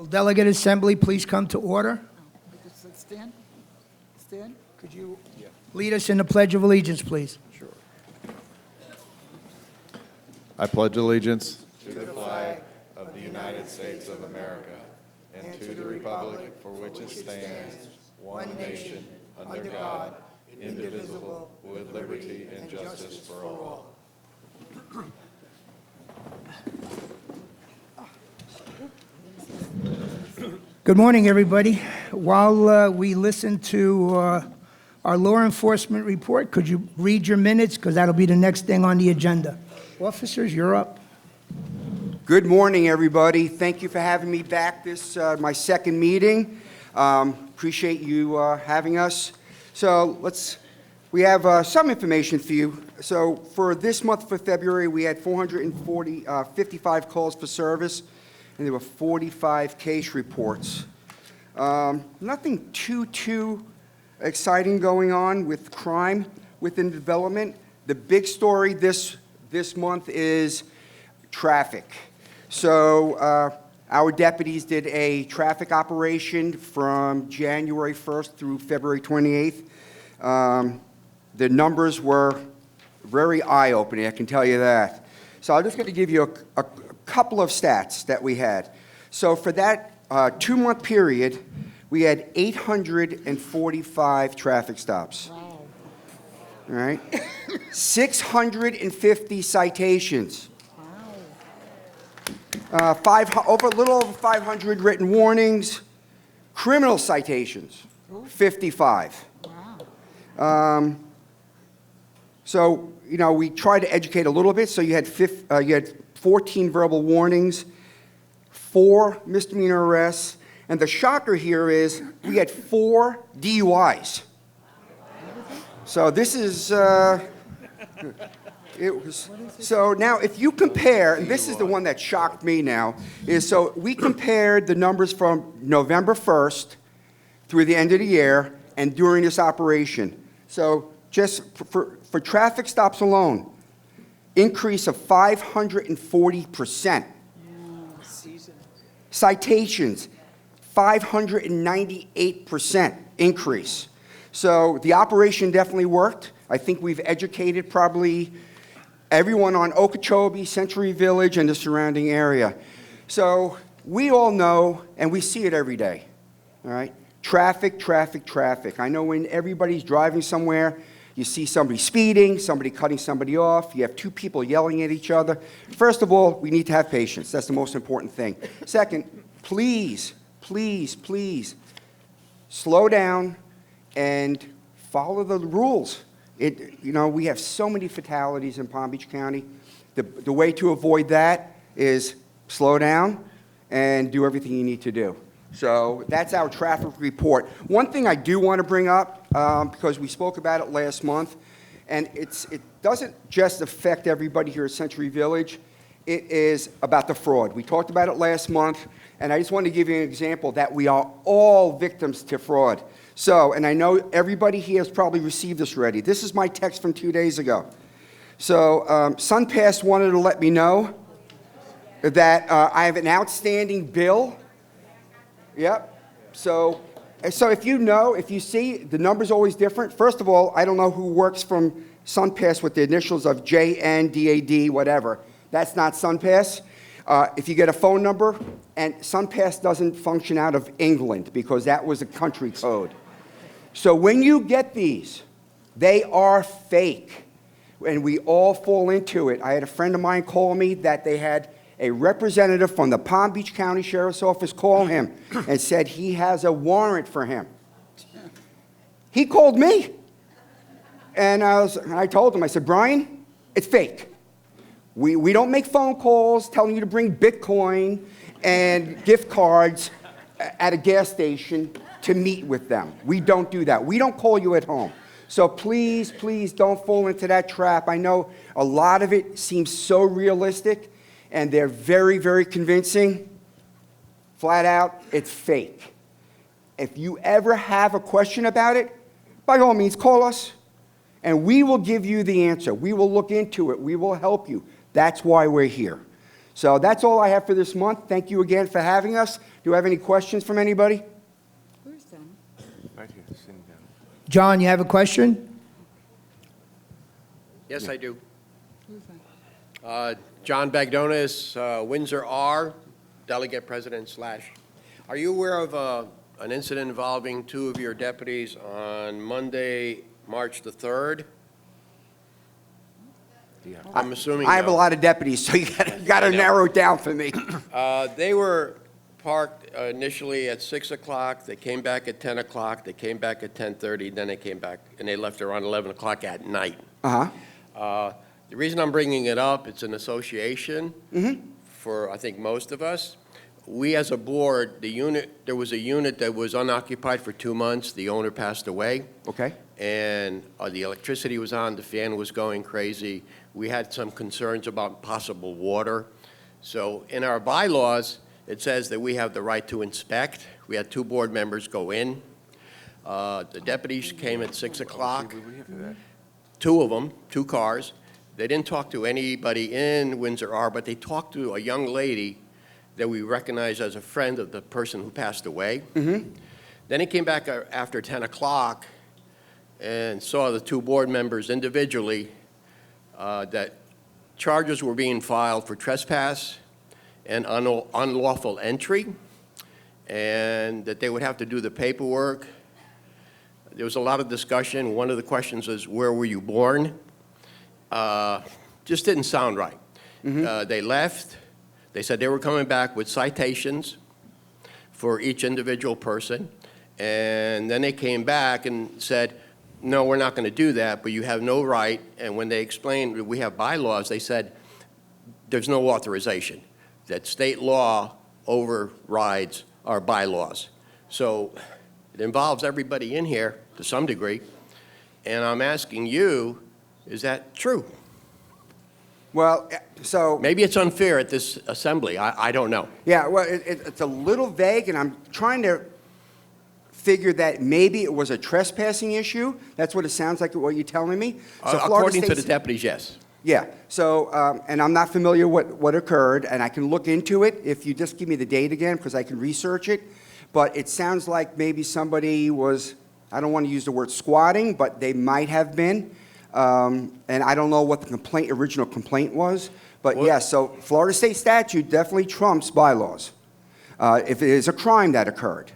Delegate Assembly, please come to order. Stand. Stand. Could you lead us in the Pledge of Allegiance, please? Sure. I pledge allegiance to the flag of the United States of America and to the republic for which it stands, one nation, under God, indivisible, with liberty and justice for all. Good morning, everybody. While we listen to our law enforcement report, could you read your minutes? Because that'll be the next thing on the agenda. Officers, you're up. Good morning, everybody. Thank you for having me back. This my second meeting. Appreciate you having us. So we have some information for you. So for this month, for February, we had 55 calls for service, and there were 45 case reports. Nothing too exciting going on with crime within development. The big story this month is traffic. So our deputies did a traffic operation from January 1st through February 28th. The numbers were very eye-opening, I can tell you that. So I'm just going to give you a couple of stats that we had. So for that 2-month period, we had 845 traffic stops. Wow. All right? 650 citations. Wow. A little over 500 written warnings. Criminal citations, 55. Wow. So, we tried to educate a little bit. So you had 14 verbal warnings, 4 misdemeanor arrests, and the shocker here is we had 4 DUIs. So this is, so now if you compare, and this is the one that shocked me now, is so we compared the numbers from November 1st through the end of the year and during this operation. So just for traffic stops alone, increase of 540%. Citations, 598% increase. So the operation definitely worked. I think we've educated probably everyone on Okeechobee, Century Village, and the surrounding area. So we all know, and we see it every day, all right? Traffic, traffic, traffic. I know when everybody's driving somewhere, you see somebody speeding, somebody cutting somebody off, you have 2 people yelling at each other. First of all, we need to have patience. That's the most important thing. Second, please, please, please, slow down and follow the rules. We have so many fatalities in Palm Beach County. The way to avoid that is slow down and do everything you need to do. So that's our traffic report. One thing I do want to bring up, because we spoke about it last month, and it doesn't just affect everybody here at Century Village. It is about the fraud. We talked about it last month, and I just want to give you an example that we are all victims to fraud. So, and I know everybody here has probably received this already. This is my text from 2 days ago. So SunPass wanted to let me know that I have an outstanding bill. Yep. So if you see, the number's always different. First of all, I don't know who works from SunPass with the initials of JNDAD, whatever. That's not SunPass. If you get a phone number, and SunPass doesn't function out of England because that was a country code. So when you get these, they are fake, and we all fall into it. I had a friend of mine call me that they had a representative from the Palm Beach County Sheriff's Office call him and said he has a warrant for him. He called me, and I told him, I said, Brian, it's fake. We don't make phone calls telling you to bring Bitcoin and gift cards at a gas station to meet with them. We don't do that. We don't call you at home. So please, please don't fall into that trap. I know a lot of it seems so realistic, and they're very, very convincing. Flat out, it's fake. If you ever have a question about it, by all means, call us, and we will give you the answer. We will look into it. We will help you. That's why we're here. So that's all I have for this month. Thank you again for having us. Do you have any questions from anybody? Where's Don? Right here, sitting down. John, you have a question? Yes, I do. Who's that? John Bagdonis, Windsor R, Delegate President slash. Are you aware of an incident involving two of your deputies on Monday, March the 3rd? I'm assuming I have a no. lot of deputies, so you got to I know. narrow it down for me. They were parked initially at 6 o'clock, they came back at 10 o'clock, they came back at 10:30, then they came back, and they left around 11 o'clock at night. Uh-huh. The reason I'm bringing it up, it's an association for, I think, most of us. We, as a board, there was a unit that was unoccupied for 2 months. The owner passed away, Okay. and the electricity was on, the fan was going crazy. We had some concerns about possible water. So in our bylaws, it says that we have the right to inspect. We had 2 board members go in. The deputies came at 6 o'clock. See, we have that. 2 of them, 2 cars. They didn't talk to anybody in Windsor R, but they talked to a young lady that we recognize as a friend of the person who passed away. Then he came back after 10 o'clock and saw the 2 board members individually, that charges were being filed for trespass and unlawful entry, and that they would have to do the paperwork. There was a lot of discussion. One of the questions was, where were you born? Just didn't sound right. They left. They said they were coming back with citations for each individual person. And then they came back and said, no, we're not going to do that, but you have no right. And when they explained that we have bylaws, they said there's no authorization, that state law overrides our bylaws. So it involves everybody in here to some degree. And I'm asking you, is that true? Well, so, Maybe it's unfair at this assembly. I don't know. yeah, well, it's a little vague, and I'm trying to figure that maybe it was a trespassing issue. That's what it sounds like, what you're telling me. So Florida According to the State's- deputies, yes. Yeah, so, and I'm not familiar what occurred, and I can look into it if you just give me the date again, because I can research it. But it sounds like maybe somebody was, I don't want to use the word squatting, but they might have been. And I don't know what the original complaint was. But Well- yes, so Florida State statute definitely trumps bylaws, if it is a crime that occurred.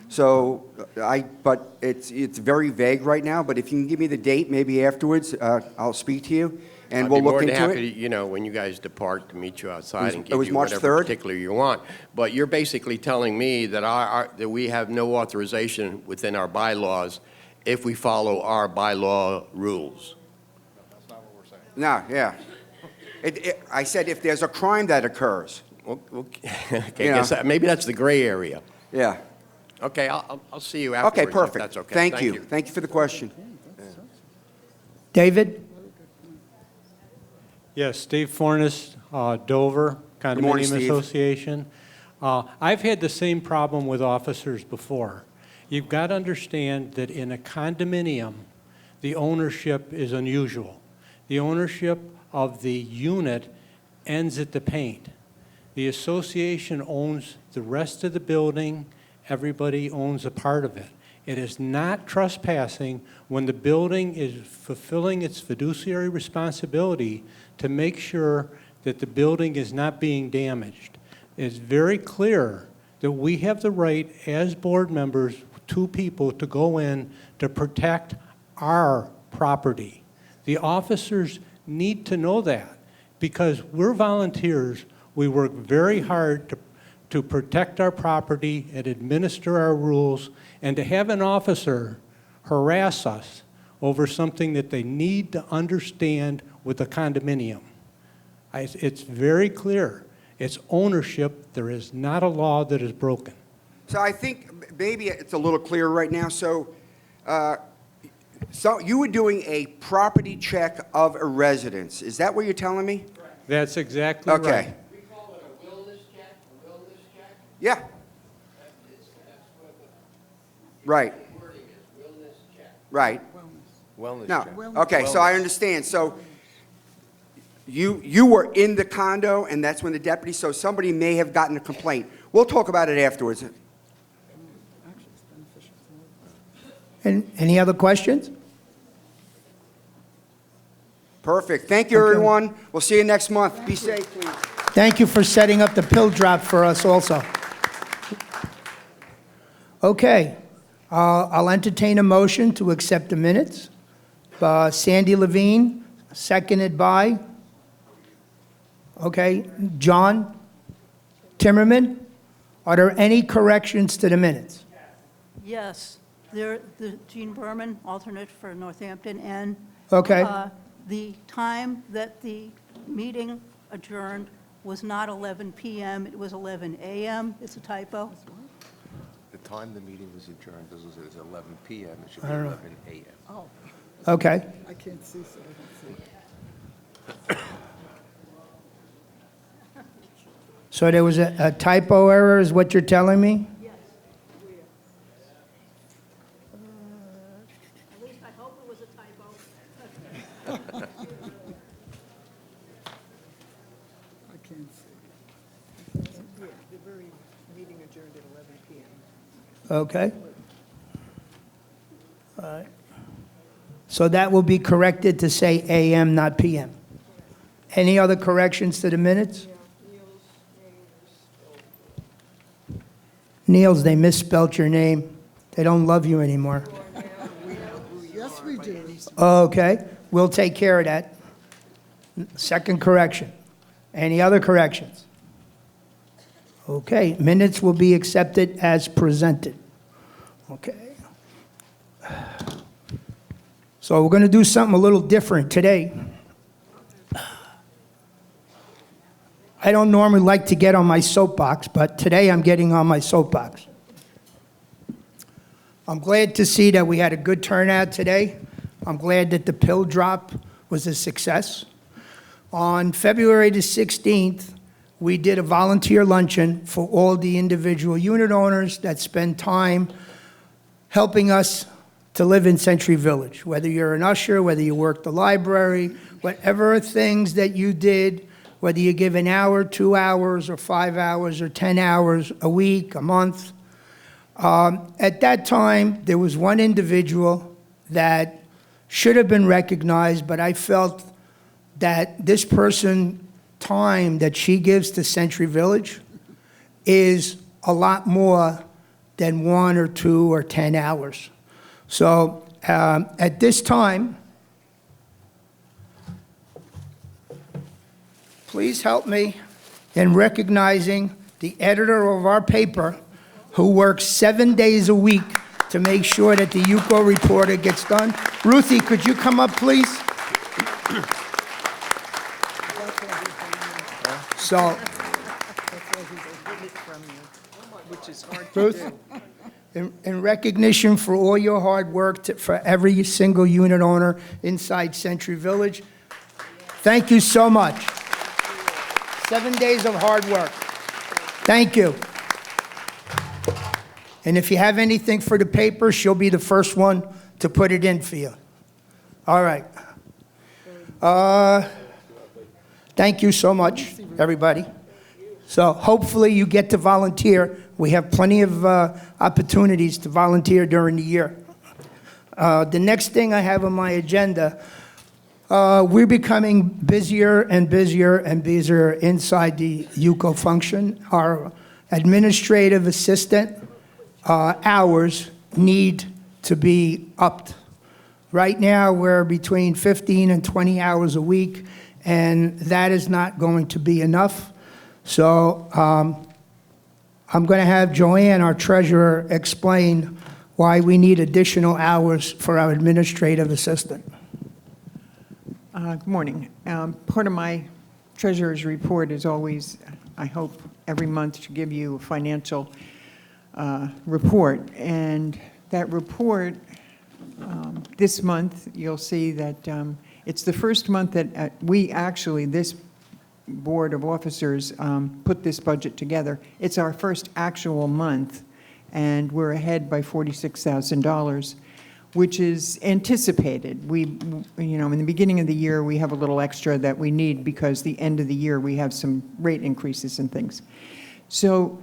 So but it's very vague right now, but if you can give me the date, maybe afterwards, I'll speak to you, and we'll look into I'd be more than it. happy, you know, when you guys depart, to meet you outside and It give was you March whatever 3rd? particular you want. But you're basically telling me that that we have no authorization within our bylaws if we follow our bylaw rules. That's not what we're saying. No, yeah. I said if there's a crime that occurs. Okay, I Yeah. guess maybe that's the gray area. Yeah. Okay, I'll see you afterwards. Okay, if perfect. That's okay. Thank you. Thank you for the question. David? Yes, Steve Fornes, Dover morning, Condominium Steve. Association. I've had the same problem with officers before. You've got to understand that in a condominium, the ownership is unusual. The ownership of the unit ends at the paint. The association owns the rest of the building. Everybody owns a part of it. It is not trespassing when the building is fulfilling its fiduciary responsibility to make sure that the building is not being damaged. It's very clear that we have the right, as board members, 2 people, to go in to protect our property. The officers need to know that because we're volunteers. We work very hard to protect our property and administer our rules, and to have an officer harass us over something that they need to understand with a condominium. It's very clear. It's ownership. There is not a law that is broken. So I think maybe it's a little clearer right now. So you were doing a property check of a residence. Is that what you're telling me? That's exactly Okay. right. We call it a wellness check, Yeah, That's what right, the wording is, wellness check. right. Wellness No, check. okay, so I understand. So You were in the condo, and that's when the deputy, so somebody may have gotten a complaint. We'll talk about it afterwards. And any other questions? Perfect. Thank you, Okay. everyone. We'll see you next month. Be safe, please. Thank you for setting up the pill drop for us also. Okay, I'll entertain a motion to accept the minutes. Sandy Levine, seconded by, okay, John Timmerman. Are there any corrections to the minutes? Yes, the Gene Berman, alternate for Northampton, and Okay, the time that the meeting adjourned was not 11 PM, it was 11 AM. It's a typo. The time the meeting was adjourned, this was at 11 PM, it should be I don't know. 11 AM. okay. I can't see, so I don't see. So there was a typo error, is what you're telling me? Yes. At least I hope it was a typo. I can't see. Yeah, the very meeting adjourned at 11 PM. Okay. All right. So that will be corrected to say AM, not PM. Any other corrections to the minutes? Niels, they misspelt your name. They don't love you anymore. Yes, we do. Okay, we'll take care of that. Second correction. Any other corrections? Okay, minutes will be accepted as presented. Okay. So we're going to do something a little different today. I don't normally like to get on my soapbox, but today I'm getting on my soapbox. I'm glad to see that we had a good turnout today. I'm glad that the pill drop was a success. On February the 16th, we did a volunteer luncheon for all the individual unit owners that spend time helping us to live in Century Village. Whether you're an usher, whether you work the library, whatever things that you did, whether you give an hour, 2 hours, or 5 hours, or 10 hours a week, a month. At that time, there was one individual that should have been recognized, but I felt that this person, time that she gives to Century Village is a lot more than 1 or 2 or 10 hours. So at this time, please help me in recognizing the editor of our paper who works 7 days a week to make sure that the UCO reporter gets done. Ruthie, could you come up, please? So, Which is hard to Ruth, do. in recognition for all your hard work for every single unit owner inside Century Village, thank you so much. 7 days of hard work. Thank you. And if you have anything for the paper, she'll be the first one to put it in for you. All right. Thank you so much, everybody. So hopefully you get to volunteer. We have plenty of opportunities to volunteer during the year. The next thing I have on my agenda, we're becoming busier and busier and busier inside the UCO function. Our administrative assistant hours need to be upped. Right now, we're between 15 and 20 hours a week, and that is not going to be enough. So I'm going to have Joanne, our treasurer, explain why we need additional hours for our administrative assistant. Good morning. Part of my treasurer's report is always, I hope, every month to give you a financial report. And that report, this month, you'll see that it's the first month that we actually, this board of officers, put this budget together. It's our first actual month, and we're ahead by $46,000. which is anticipated. In the beginning of the year, we have a little extra that we need because the end of the year, we have some rate increases and things. So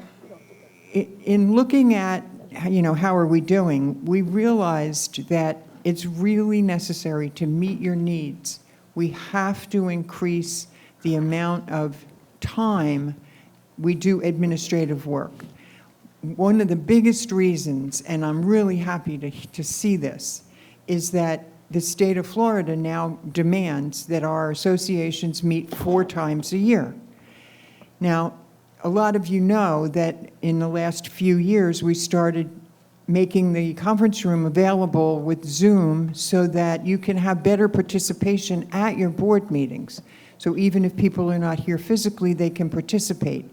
in looking at, how are we doing, we realized that it's really necessary to meet your needs. We have to increase the amount of time we do administrative work. One of the biggest reasons, and I'm really happy to see this, is that the state of Florida now demands that our associations meet 4 times a year. Now, a lot of you know that in the last few years, we started making the conference room available with Zoom so that you can have better participation at your board meetings. So even if people are not here physically, they can participate.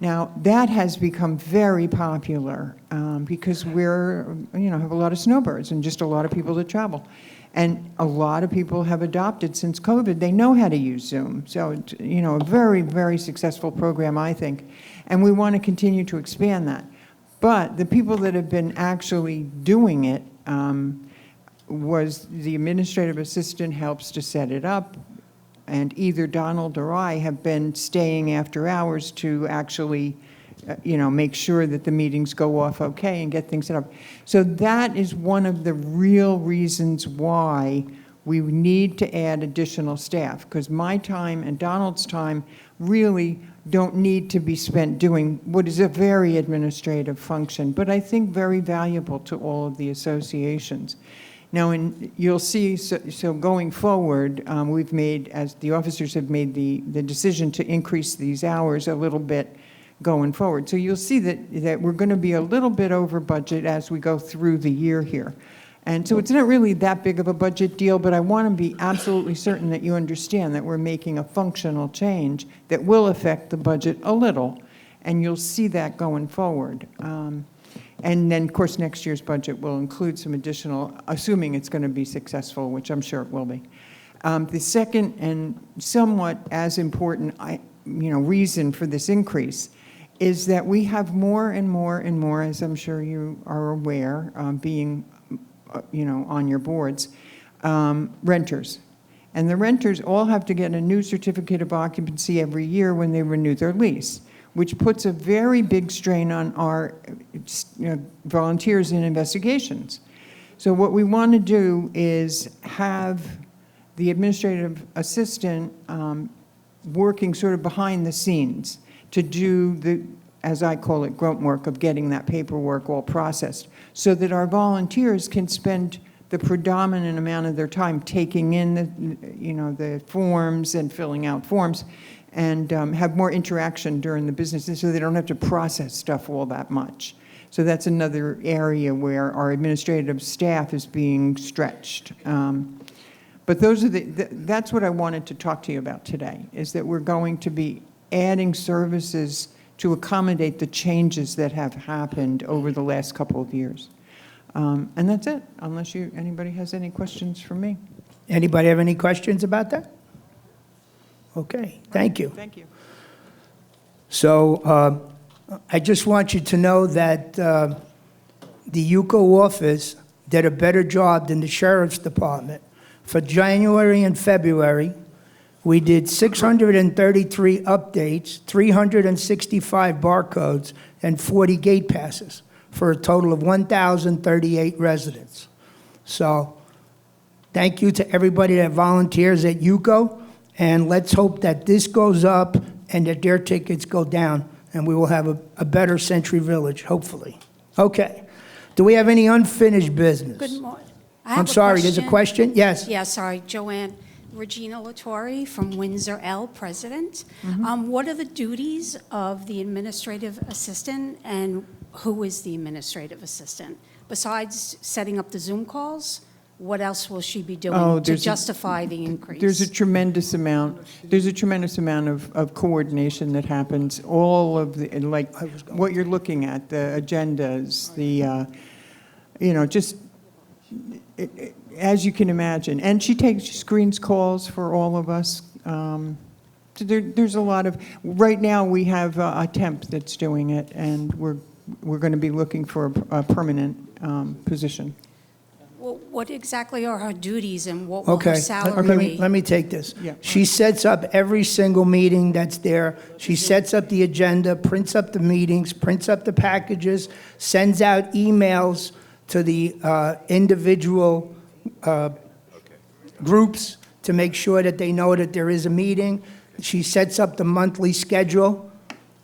Now, that has become very popular because we're, have a lot of snowbirds and just a lot of people that travel. And a lot of people have adopted since COVID. They know how to use Zoom. So, it's, a very, very successful program, I think. And we want to continue to expand that. But the people that have been actually doing it was the administrative assistant helps to set it up. And either Donald or I have been staying after hours to actually, make sure that the meetings go off okay and get things set up. So that is one of the real reasons why we need to add additional staff, because my time and Donald's time really don't need to be spent doing what is a very administrative function, but I think very valuable to all of the associations. Now, you'll see, so going forward, we've made, as the officers have made the decision to increase these hours a little bit going forward. So you'll see that we're going to be a little bit over budget as we go through the year here. And so it's not really that big of a budget deal, but I want to be absolutely certain that you understand that we're making a functional change that will affect the budget a little, and you'll see that going forward. And then, of course, next year's budget will include some additional, assuming it's going to be successful, which I'm sure it will be. The second and somewhat as important, reason for this increase is that we have more and more and more, as I'm sure you are aware, being, on your boards, renters. And the renters all have to get a new certificate of occupancy every year when they renew their lease, which puts a very big strain on our volunteers in investigations. So what we want to do is have the administrative assistant working sort of behind the scenes to do the, as I call it, grunt work of getting that paperwork all processed, so that our volunteers can spend the predominant amount of their time taking in the forms and filling out forms, and have more interaction during the business, so they don't have to process stuff all that much. So that's another area where our administrative staff is being stretched. But those are that's what I wanted to talk to you about today, is that we're going to be adding services to accommodate the changes that have happened over the last couple of years. And that's it, unless anybody has any questions for me. Anybody have any questions about that? Okay, thank you. Thank you. So I just want you to know that the UCO office did a better job than the Sheriff's Department. For January and February, we did 633 updates, 365 barcodes, and 40 gate passes, for a total of 1,038 residents. So thank you to everybody that volunteers at UCO, and let's hope that this goes up and that their tickets go down, and we will have a better Century Village, hopefully. Okay. Do we have any unfinished business? Good morning. I'm sorry, there's a question? Yes. Yeah, sorry, Joanne. Regina Latorre from Windsor L, President. What are the duties of the administrative assistant, and who is the administrative assistant? Besides setting up the Zoom calls, what else will she be doing to justify the increase? There's a tremendous amount of coordination that happens. All of the, like what you're looking at, the agendas, the, as you can imagine. And she screens calls for all of us. So there's a lot of, right now we have a temp that's doing it, and we're going to be looking for a permanent position. What exactly are her duties and what will her Okay, salary be? let me take this. Yeah. She sets up every single meeting that's there. She sets up the agenda, prints up the meetings, prints up the packages, sends out emails to the individual groups to make sure that they know that there is a meeting. She sets up the monthly schedule.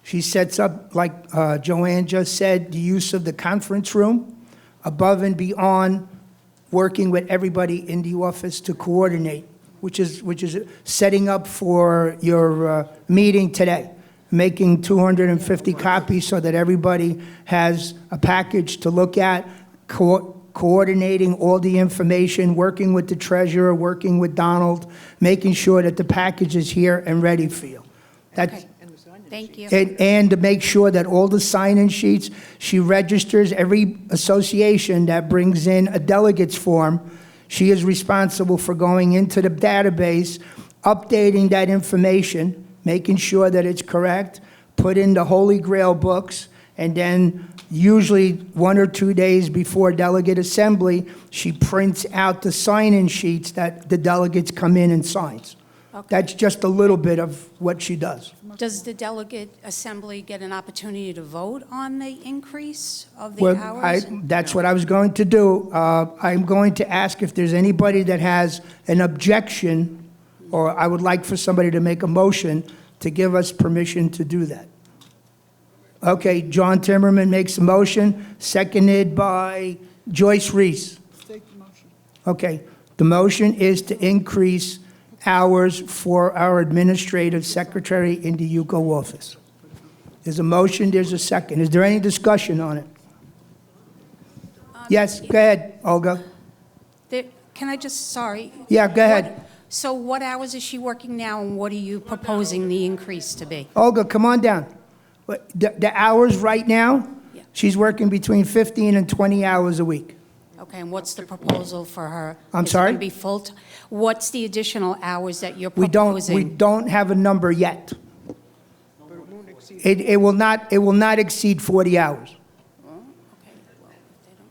She sets up, like Joanne just said, the use of the conference room, above and beyond working with everybody in the office to coordinate, which is setting up for your meeting today, making 250 copies so that everybody has a package to look at, coordinating all the information, working with the treasurer, working with Donald, making sure that the package is here and ready for you. That's, Okay. Thank you. and to make sure that all the sign-in sheets, she registers every association that brings in a delegates form. She is responsible for going into the database, updating that information, making sure that it's correct, put in the Holy Grail books, and then usually 1 or 2 days before Delegate Assembly, she prints out the sign-in sheets that the delegates come in and signs. Okay. That's just a little bit of what she does. Does the Delegate Assembly get an opportunity to vote on the increase of the Well, hours? that's what I was going to do. I'm going to ask if there's anybody that has an objection, or I would like for somebody to make a motion to give us permission to do that. Okay, John Timmerman makes a motion, seconded by Joyce Reese. Take the motion. Okay, the motion is to increase hours for our administrative secretary in the UCO office. There's a motion, there's a second. Is there any discussion on it? Yes, go ahead, Olga. Can I just, sorry. Yeah, go ahead. So what hours is she working now, and what are you proposing the increase to be? Olga, come on down. The hours right now, Yeah. she's working between 15 and 20 hours a week. Okay, and what's the proposal for her? I'm Is it sorry? going to be full, what's the additional hours that you're We proposing? don't have a number yet. It will not exceed 40 hours.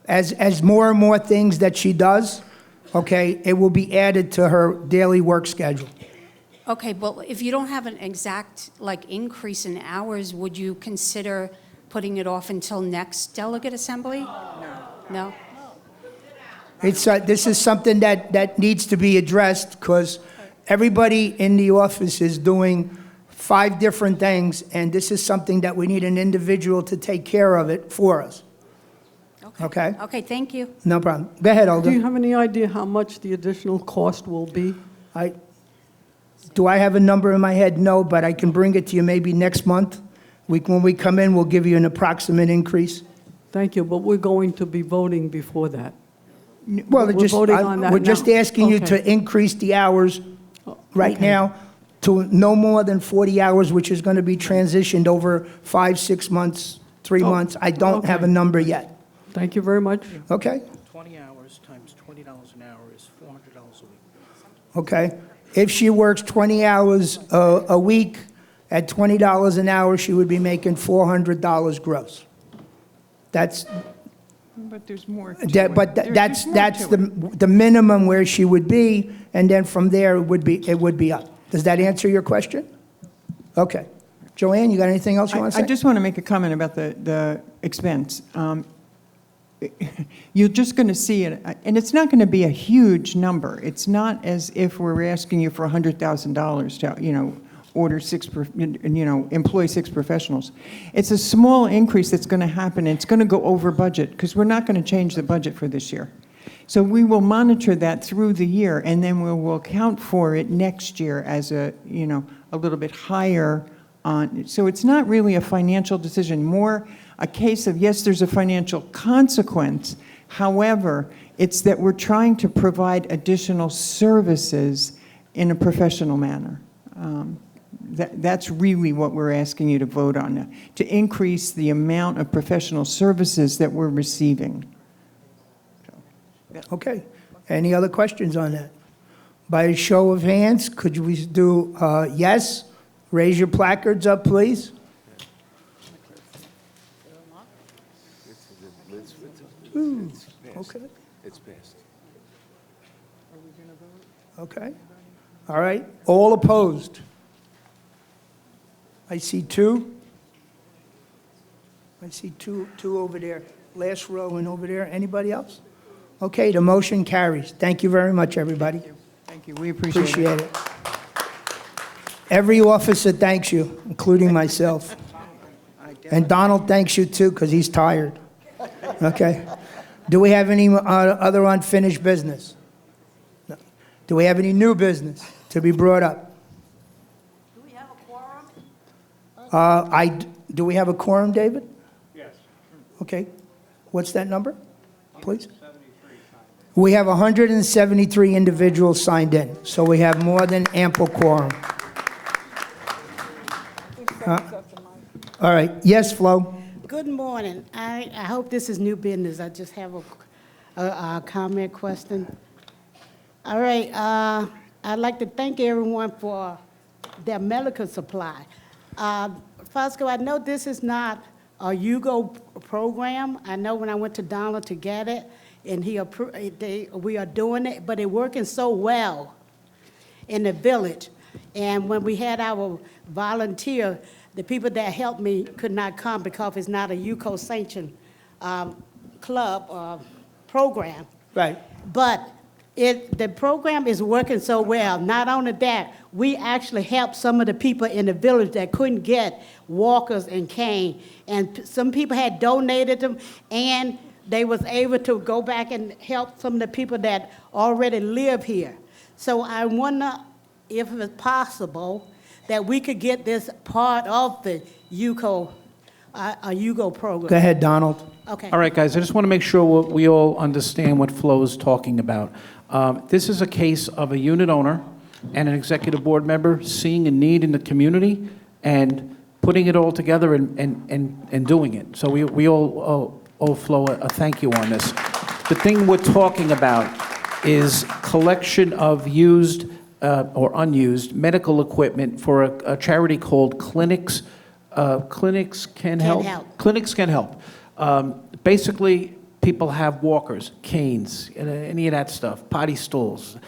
As more and more things that she does, okay, it will be added to her daily work schedule. Okay, well, if you don't have an exact, like, increase in hours, would you consider putting it off until next Delegate Assembly? No? This is something that needs to be addressed, because everybody in the office is doing 5 different things, and this is something that we need an individual to take care of it for us. Okay? Okay, thank you. No problem. Go ahead, Do you Olga. have any idea how much the additional cost will be? Do I have a number in my head? No, but I can bring it to you maybe next month. When we come in, we'll give you an approximate increase. Thank you, but we're going to be voting before that. Well, We're voting on that we're just now. asking you Okay. to increase the hours right Okay. now to no more than 40 hours, which is going to be transitioned over 5, 6 months, 3 Oh, months. I don't have a okay. number yet. Thank you very much. Okay? 20 hours times $20 an hour is $400 a week. Okay. If she works 20 hours a week at $20 an hour, she would be making $400 gross. That's, But there's more to that, it. but There's that's more that's to the it. the minimum where she would be, and then from there it would be up. Does that answer your question? Okay. Joanne, you got anything else you want to say? I just want to make a comment about the expense. You're just going to see it, and it's not going to be a huge number. It's not as if we're asking you for $100,000 to, order employ 6 professionals. It's a small increase that's going to happen, and it's going to go over budget, because we're not going to change the budget for this year. So we will monitor that through the year, and then we will account for it next year as a little bit higher on. So it's not really a financial decision, more a case of, yes, there's a financial consequence. However, it's that we're trying to provide additional services in a professional manner. That's really what we're asking you to vote on now, to increase the amount of professional services that we're receiving. Okay. Any other questions on that? By a show of hands, could we do yes? Raise your placards up, please. It's Okay. It's passed. Okay. All right. All opposed? I see two. I see two over there. Last row and over there. Anybody else? Okay, the motion carries. Thank you very much, everybody. Thank you, we appreciate it. Appreciate it. Every officer thanks you, including myself. And Donald thanks you too, because he's tired. Okay. Do we have any other unfinished business? No. Do we have any new business to be brought up? Do we have a quorum? Do we have a quorum, David? Yes. Okay. What's that number, please? We have 173 individuals signed in, so we have more than ample quorum. All right. Yes, Flo? Good morning. I hope this is new business. I just have a comment question. All right, I'd like to thank everyone for their medical supply. Fosco, I know this is not a Yugo program. I know when I went to Donald to get it, and we are doing it, but it's working so well in the village. And when we had our volunteer, the people that helped me could not come because it's not a UCO sanctioned club or program. Right. But the program is working so well. Not only that, we actually helped some of the people in the village that couldn't get walkers and cane. And some people had donated them, and they was able to go back and help some of the people that already live here. So I wonder if it's possible that we could get this part of the UCO, a UGO program. Go ahead, Donald. Okay. All right, guys, I just want to make sure we all understand what Flo is talking about. This is a case of a unit owner and an executive board member seeing a need in the community and putting it all together and doing it. So we all owe Flo a thank you on this. The thing we're talking about is collection of used or unused medical equipment for a charity called Clinics. Clinics Can Help. Clinics Can Help. Basically, people have walkers, canes, any of that stuff, potty stools.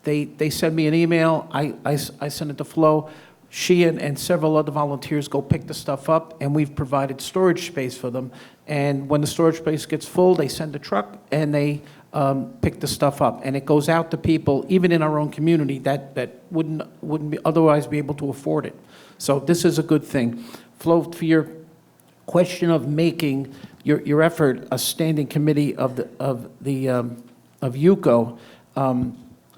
They send me an email. I send it to Flo. She and several other volunteers go pick the stuff up, and we've provided storage space for them. And when the storage space gets full, they send a truck, and they pick the stuff up, and it goes out to people, even in our own community, that wouldn't otherwise be able to afford it. So this is a good thing. Flo, for your question of making your effort a standing committee of UCO,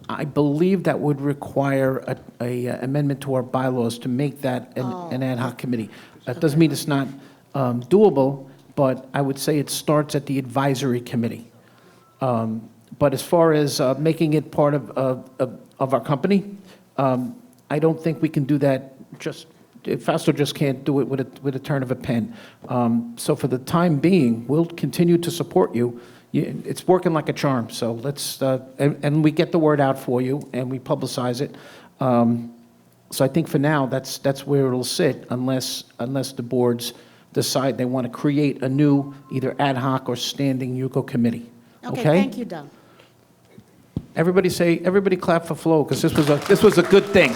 I believe that would require a amendment to our bylaws to make that an ad hoc committee. That doesn't mean it's not doable, but I would say it starts at the advisory committee. But as far as making it part of our company, I don't think we can do that Fausto just can't do it with a turn of a pen. So for the time being, we'll continue to support you. It's working like a charm, so let's, and we get the word out for you, and we publicize it. So I think for now, that's where it'll sit, unless the boards decide they want to create a new either ad hoc or standing UCO committee. Okay, thank you, Don. Everybody clap for Flo, because this was a good thing.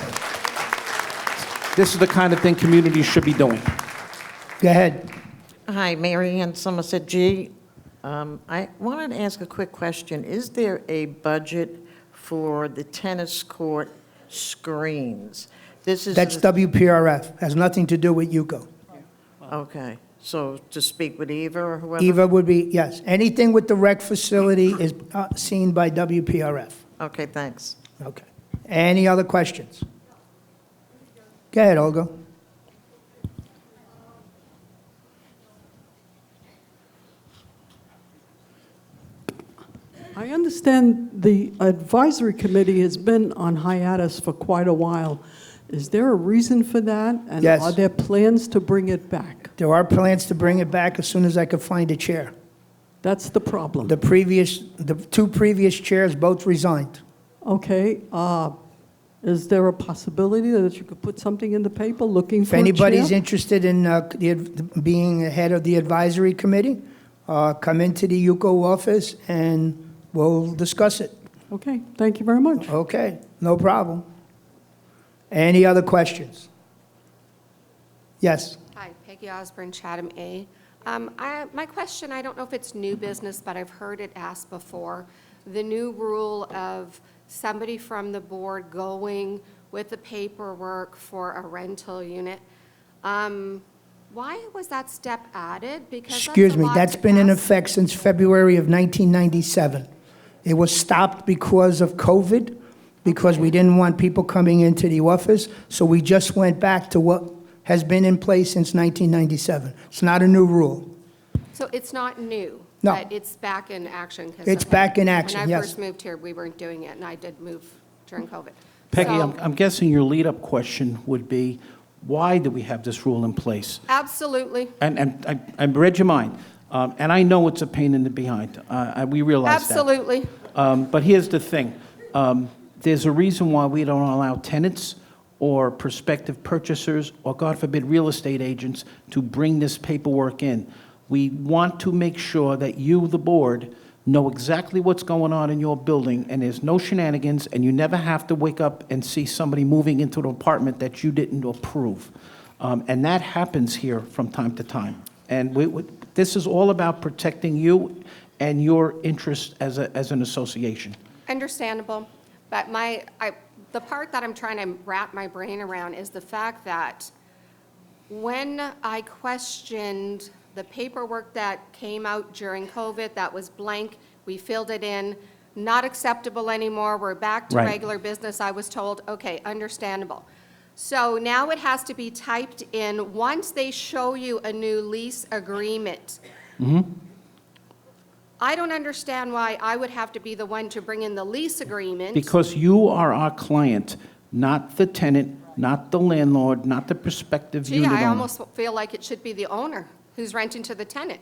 This is the kind of thing communities should be doing. Go ahead. Hi, Mary Ann Somerset G. I wanted to ask a quick question. Is there a budget for the tennis court screens? That's WPRF. Has nothing to do with UCO. Okay, so to speak with Eva or whoever? Eva would be, yes. Anything with the rec facility is seen by WPRF. Okay, thanks. Okay. Any other questions? Go ahead, Olga. I understand the advisory committee has been on hiatus for quite a while. Is there a reason for that? And Yes. are there plans to bring it back? There are plans to bring it back as soon as I could find a chair. That's the problem. The two previous chairs both resigned. Okay, is there a possibility that you could put something in the paper looking If for a chair? anybody's interested in being head of the advisory committee, come into the UCO office and we'll discuss it. Okay, thank you very much. Okay, no problem. Any other questions? Yes. Hi, Peggy Osborne, Chatham A. My question, I don't know if it's new business, but I've heard it asked before. The new rule of somebody from the board going with the paperwork for a rental unit. Why was that step added? Because Excuse me, that's been in effect. effect since February of 1997. It was stopped because of COVID, because we didn't want people coming into the office, so we just went back to what has been in place since 1997. It's not a new rule. So it's not new? No. But it's back in action? 'cause, It's okay, back in action, When I yes. first moved here, we weren't doing it, and I did move during COVID. Peggy, So- I'm guessing your lead-up question would be, why do we have this rule in place? Absolutely. And I read your mind, and I know it's a pain in the behind. We realize that. Absolutely. But here's the thing. There's a reason why we don't allow tenants or prospective purchasers or, God forbid, real estate agents to bring this paperwork in. We want to make sure that you, the board, know exactly what's going on in your building, and there's no shenanigans, and you never have to wake up and see somebody moving into an apartment that you didn't approve. And that happens here from time to time. And this is all about protecting you and your interest as an association. Understandable, but the part that I'm trying to wrap my brain around is the fact that when I questioned the paperwork that came out during COVID, that was blank, we filled it in, not acceptable anymore, we're back to Right. regular business, I was told, okay, understandable. So now it has to be typed in once they show you a new lease agreement. I don't understand why I would have to be the one to bring in the lease agreement. Because you are our client, not the tenant, not the landlord, not the prospective Gee, unit owner. I almost feel like it should be the owner who's renting to the tenant.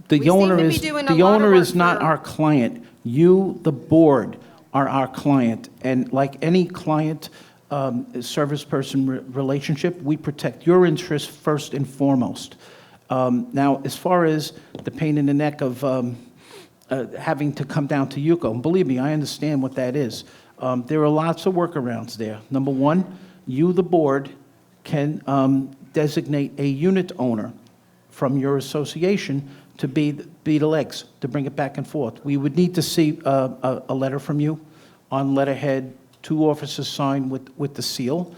The we seem owner to be is, doing a the lot of owner work is not for- our client. You, the board, are our client. And like any client, service person relationship, we protect your interests first and foremost. Now, as far as the pain in the neck of having to come down to UCO, and believe me, I understand what that is. There are lots of workarounds there. Number one, you, the board, can designate a unit owner from your association to be the legs, to bring it back and forth. We would need to see a letter from you on letterhead, 2 officers signed with the seal.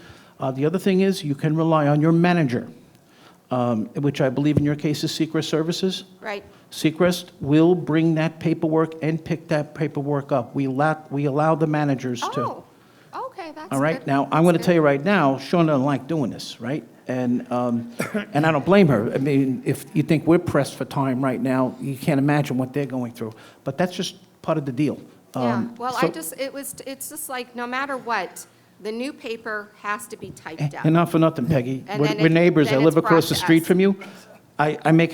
The other thing is you can rely on your manager, which I believe in your case is Secret Services. Right. Seacrest will bring that paperwork and pick that paperwork up. We allow the managers to. Oh, okay, that's All right, good. now, I'm going to tell you right now, Sean doesn't like doing this, right? And I don't blame her. I mean, if you think we're pressed for time right now, you can't imagine what they're going through. But that's just part of the deal. Yeah, well, so- it's just like, no matter what, the new paper has to be typed out. And not for nothing, Peggy. And We're then we're neighbors. I then live it's across the brought to street us. from you. I make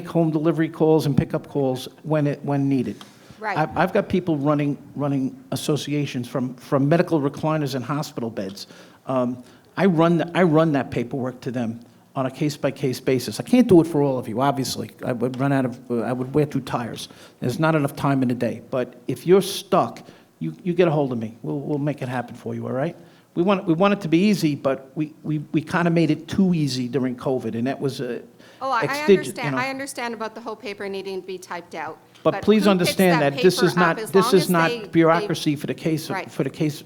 home delivery calls and pickup calls when needed. Right. I've got people running associations from medical recliners and hospital beds. I run that paperwork to them on a case-by-case basis. I can't do it for all of you, obviously. I would wear through tires. There's not enough time in the day. But if you're stuck, you get a hold of me. We'll make it happen for you, all right? We want it to be easy, but we kind of made it too easy during COVID, and that was Oh, I understand, I understand about the whole paper needing to be typed out. But please who understand picks that this paper is up not, as this long is as not they- bureaucracy for the case, Right. for the case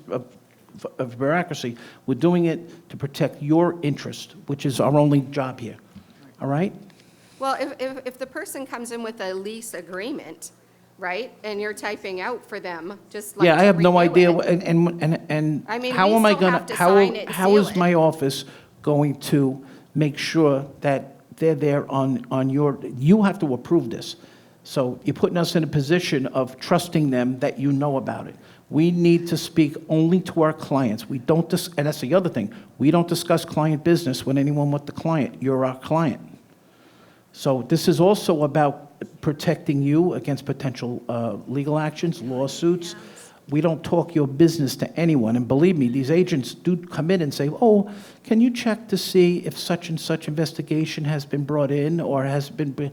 of bureaucracy. We're doing it to protect your interest, which is our only job here, all right? Well, if the person comes in with a lease agreement, right, and you're typing out for them, just like Yeah, I to have no renew idea, it. and I mean, how we am I still have gonna, to how, sign it and how seal is it. my office going to make sure that they're there on your, you have to approve this. So you're putting us in a position of trusting them that you know about it. We need to speak only to our clients. We don't, and that's the other thing, we don't discuss client business with anyone but the client. You're our client. So this is also about protecting you against potential legal actions, lawsuits. We don't talk your business to anyone. And believe me, these agents do come in and say, oh, can you check to see if such and such investigation has been brought in or has been,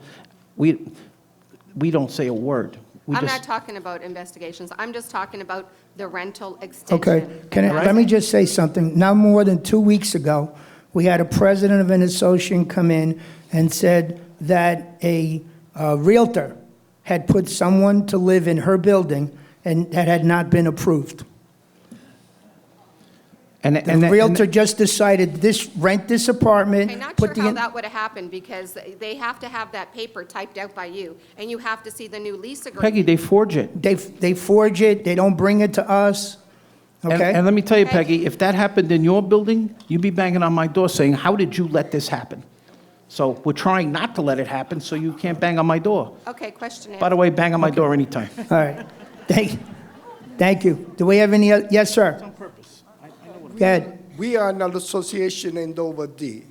we don't say a word. I'm not talking about investigations. I'm just talking about the rental extension. Okay, let me just say something. Not more than 2 weeks ago, we had a president of an association come in and said that a realtor had put someone to live in her building and that had not been approved. The realtor just decided rent this apartment. I'm not sure how that would have happened because they have to have that paper typed out by you, and you have to see the new lease agreement. Peggy, they forge it. They forge it, they don't bring it to us, okay? And let me tell you, Peggy, if that happened in your building, you'd be banging on my door saying, how did you let this happen? So we're trying not to let it happen, so you can't bang on my door. Okay, question By the way, bang on my door anytime. All right, thank you. Do we have any, yes, sir? On purpose. Go ahead. We are an association in Dover D,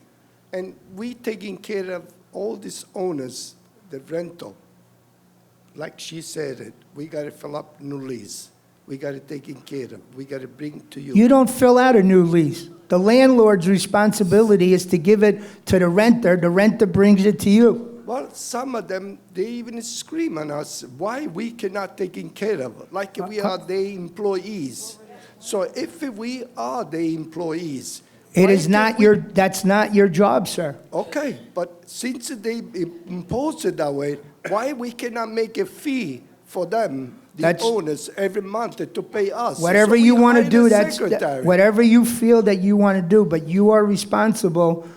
and we taking care of all these owners, the rental. Like she said it, we got to fill up new lease. We got to taking care of. We got to bring to you. You don't fill out a new lease. The landlord's responsibility is to give it to the renter brings it to you. Well, some of them, they even scream on us why we cannot taking care of it, like we are the employees. So if we are the employees, that's not your job, sir. okay, but since they impose it that way, why we cannot make a fee for them, the owners, every month to pay us? Whatever So you we want to hire do, the secretary. whatever you feel that you want to do, but you are responsible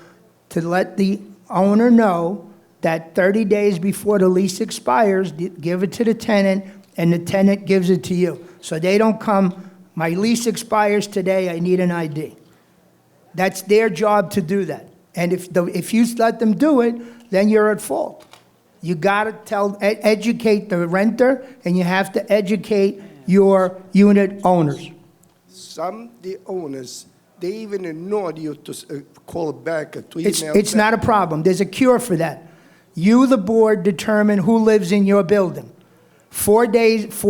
to let the owner know that 30 days before the lease expires, give it to the tenant, and the tenant gives it to you. So they don't come, my lease expires today, I need an ID. That's their job to do that. And if you let them do it, then you're at fault. You got to educate the renter, and you have to educate your unit owners. Some the owners, they even ignore you to call back or to email. It's not a problem. There's a cure for that. You, the board, determine who lives in your building. 4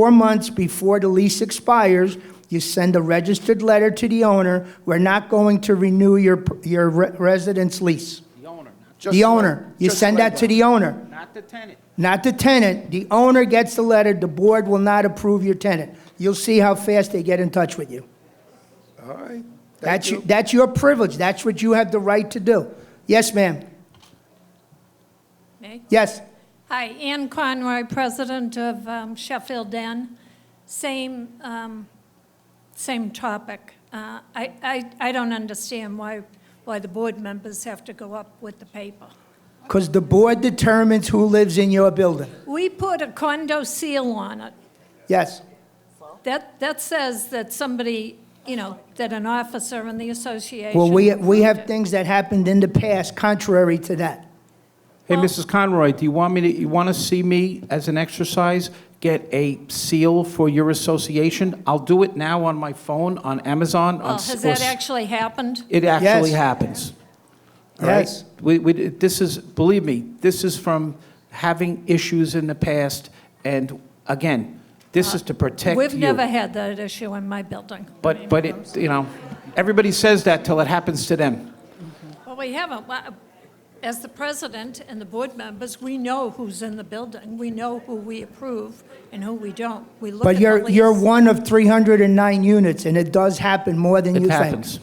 months before the lease expires, you send a registered letter to the owner. We're not going to renew your residence lease. The owner. The owner. You send that to the owner. Not the tenant. Not the tenant. The owner gets the letter. The board will not approve your tenant. You'll see how fast they get in touch with you. All right. That's your privilege. That's what you have the right to do. Yes, ma'am. Me? Yes. Hi, Ann Conroy, president of Sheffield Den. Same topic. I don't understand why the board members have to go up with the paper. Because the board determines who lives in your building. We put a condo seal on it. Yes. That says that somebody, that an officer in the association. Well, we have things that happened in the past contrary to that. Hey, Mrs. Conroy, do you want to see me as an exercise get a seal for your association? I'll do it now on my phone, on Amazon. Well, has that actually happened? It actually happens. All right? Yes. This is, believe me, this is from having issues in the past, and again, this is to protect you. We've never had that issue in my building. But it, everybody says that till it happens to them. Well, we haven't. As the president and the board members, we know who's in the building. We know who we approve and who we don't. We look But at the lease. you're one of 309 units, and it does happen more than you think. It happens.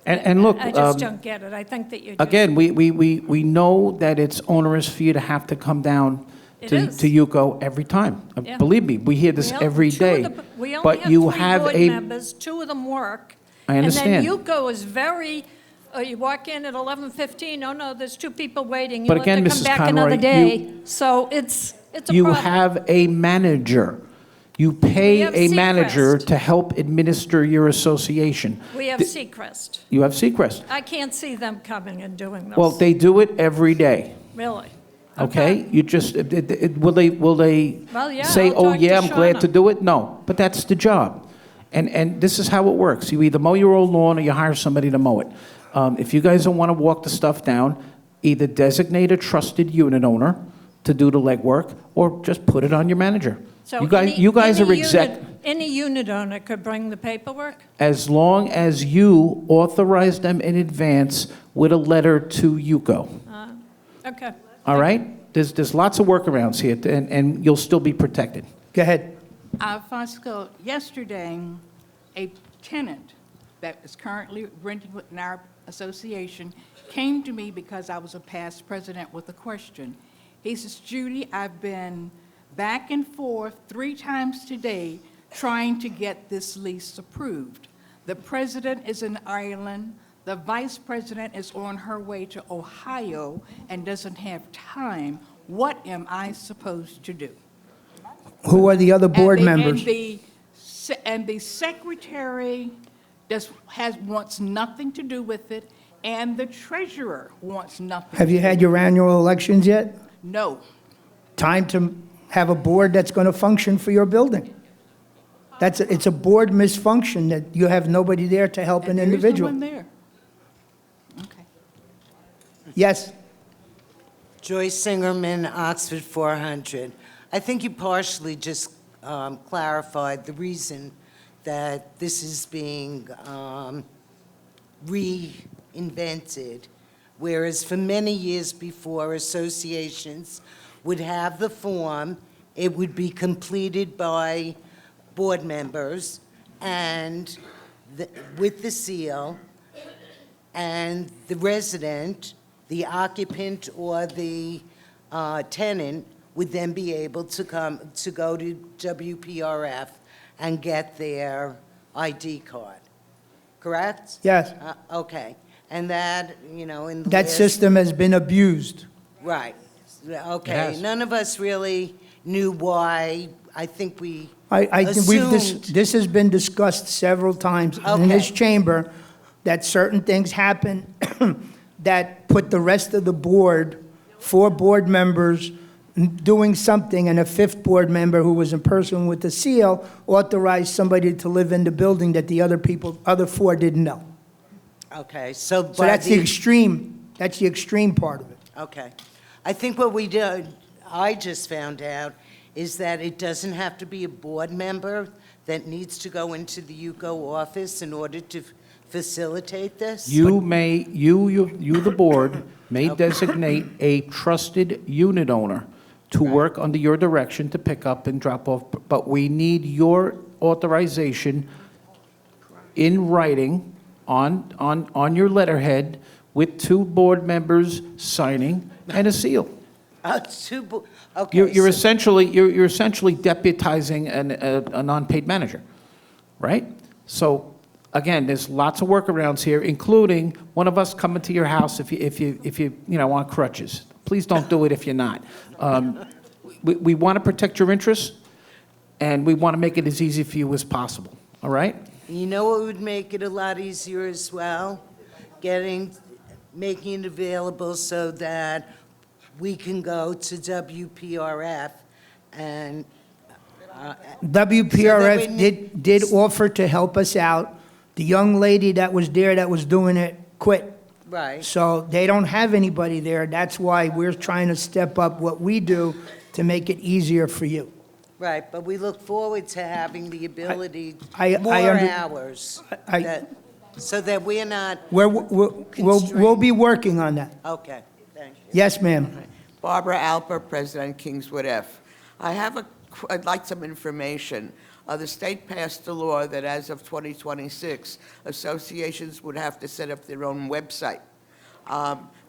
And look, I just don't get it. I think that you're again, we know that it's onerous for you to have to come down It to is. UCO every time. Yeah. Believe me, we hear this every day. We only But have you three have board a members, 2 of them work. I understand. And then UCO is very, you walk in at 11:15, oh no, there's 2 people waiting. You But let again, them come Mrs. back Conroy, another day. So it's a You problem. have a manager. You pay have a manager Seacrest. to help administer your association. We have Seacrest. You have Seacrest. I can't see them coming and doing this. Well, they do it every day. Really? Okay, you just, will they Well, yeah, say, I'll oh talk yeah, to I'm glad Shauna." to do it? No, but that's the job. And this is how it works. You either mow your own lawn or you hire somebody to mow it. If you guys don't want to walk the stuff down, either designate a trusted unit owner to do the legwork, or just put it on your manager. So You guys are exec, Any unit owner could bring the paperwork? as long as you authorize them in advance with a letter to UCO. Okay. all right? There's lots of workarounds here, and you'll still be protected. Go ahead. Fosco, yesterday, a tenant that is currently renting in our association came to me because I was a past president with a question. He says, Judy, I've been back and forth 3 times today trying to get this lease approved. The president is in Ireland. The vice president is on her way to Ohio and doesn't have time. What am I supposed to do? Who are the other board members? And the secretary wants nothing to do with it, and the treasurer wants nothing. Have you had your annual elections yet? No. Time to have a board that's going to function for your building. It's a board misfunction that you have nobody there to help an individual. There is no one there. Okay. Yes. Joyce Singerman, Oxford 400. I think you partially just clarified the reason that this is being reinvented, whereas for many years before, associations would have the form, it would be completed by board members and with the seal, and the resident, the occupant or the tenant would then be able to go to WPRF and get their ID card, correct? Yes. Okay, and that, in the That last- system has been abused. Right, okay. Yes. None of us really knew why. I think we I think assumed. this has been discussed several times in this chamber, that certain things happen that put the rest of the board, 4 board members, doing something, and a 5th board member who was in person with the seal authorized somebody to live in the building that the other 4 didn't know. Okay, so. So that's the extreme part of it. Okay. I think what I just found out is that it doesn't have to be a board member that needs to go into the UCO office in order to facilitate this? You may, the board, may designate a trusted unit owner to work under your direction to pick up and drop off, but we need your authorization in writing on your letterhead with 2 board members signing and a seal. Okay. You're essentially deputizing a non-paid manager, right? So again, there's lots of workarounds here, including one of us coming to your house if you want crutches. Please don't do it if you're not. We want to protect your interests, and we want to make it as easy for you as possible. All right? You know what would make it a lot easier as well? Making it available so that we can go to WPRF and. WPRF did offer to help us out. The young lady that was there that was doing it quit. Right. So they don't have anybody there. That's why we're trying to step up what we do to make it easier for you. Right, but we look forward to having the ability, I more under- hours, so that we're not. We'll be working on that. Okay, thank you. Yes, ma'am. Barbara Alper, President, Kingswood F. I'd like some information. The state passed a law that as of 2026, associations would have to set up their own website.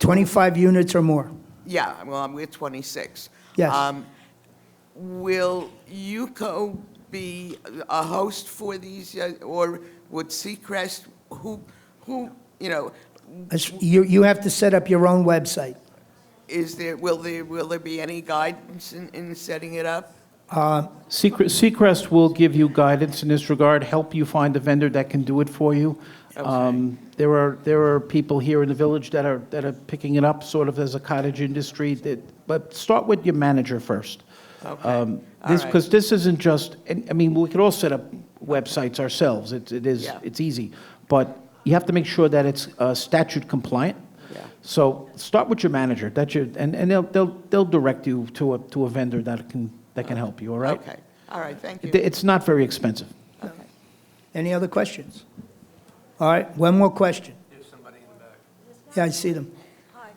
25 units or more. Yeah, well, we're 26. Yes. Will UCO be a host for these, or would Seacrest, who, You have to set up your own website. will there be any guidance in setting it up? Seacrest will give you guidance in this regard, help you find a vendor that can do it for you. There are people here in the village that are picking it up sort of as a cottage industry. But start with your manager first. Okay. Because this isn't just, I mean, we could all set up websites ourselves. It's easy. But you have to make sure that it's statute compliant. Yeah. So start with your manager. And they'll direct you to a vendor that can help you, all right? Okay. All right, thank you. It's not very expensive. Okay. Any other questions? All right, one more question. Yeah, I see them. Hi,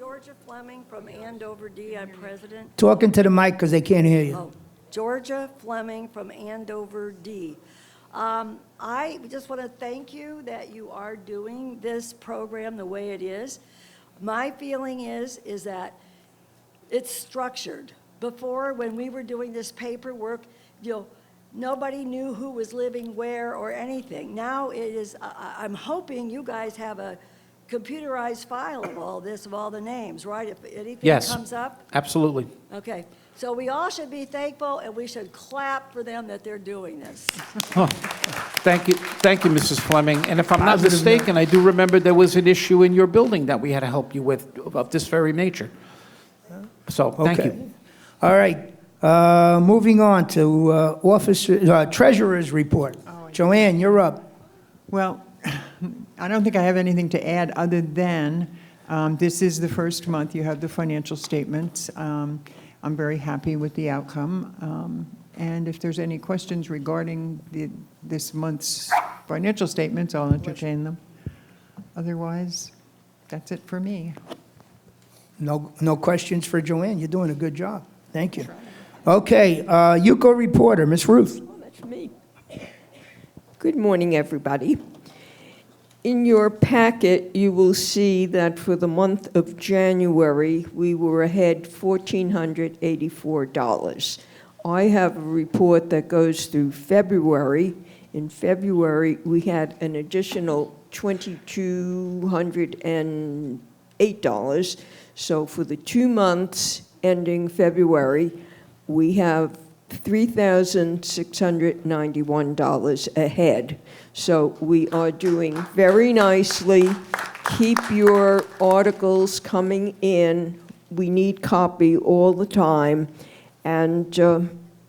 Georgia Fleming from Andover D. I'm president. Talking to the mic because they can't hear you. Oh, Georgia Fleming from Andover D. I just want to thank you that you are doing this program the way it is. My feeling is that it's structured. Before, when we were doing this paperwork, nobody knew who was living where or anything. Now it is, I'm hoping you guys have a computerized file of all this, of all the names, right? If anything Yes. comes up? Absolutely. Okay, so we all should be thankful, and we should clap for them that they're doing this. Oh, thank you, Mrs. Fleming. And if I'm not Positive mistaken, I do remember there was an issue in your building that we had to help you with of this very nature. So, thank Okay. you. All right, moving on to Treasurer's report. Joanne, you're up. Well, I don't think I have anything to add other than this is the first month you have the financial statements. I'm very happy with the outcome. And if there's any questions regarding this month's financial statements, I'll entertain them. Otherwise, that's it for me. No questions for Joanne. You're doing a good job. Thank you. Okay, UCO reporter, Ms. Ruth. That's me. Good morning, everybody. In your packet, you will see that for the month of January, we were ahead $1,484. I have a report that goes through February. In February, we had an additional $2,208. So for the 2 months ending February, we have $3,691 ahead. So we are doing very nicely. Keep your articles coming in. We need copy all the time. And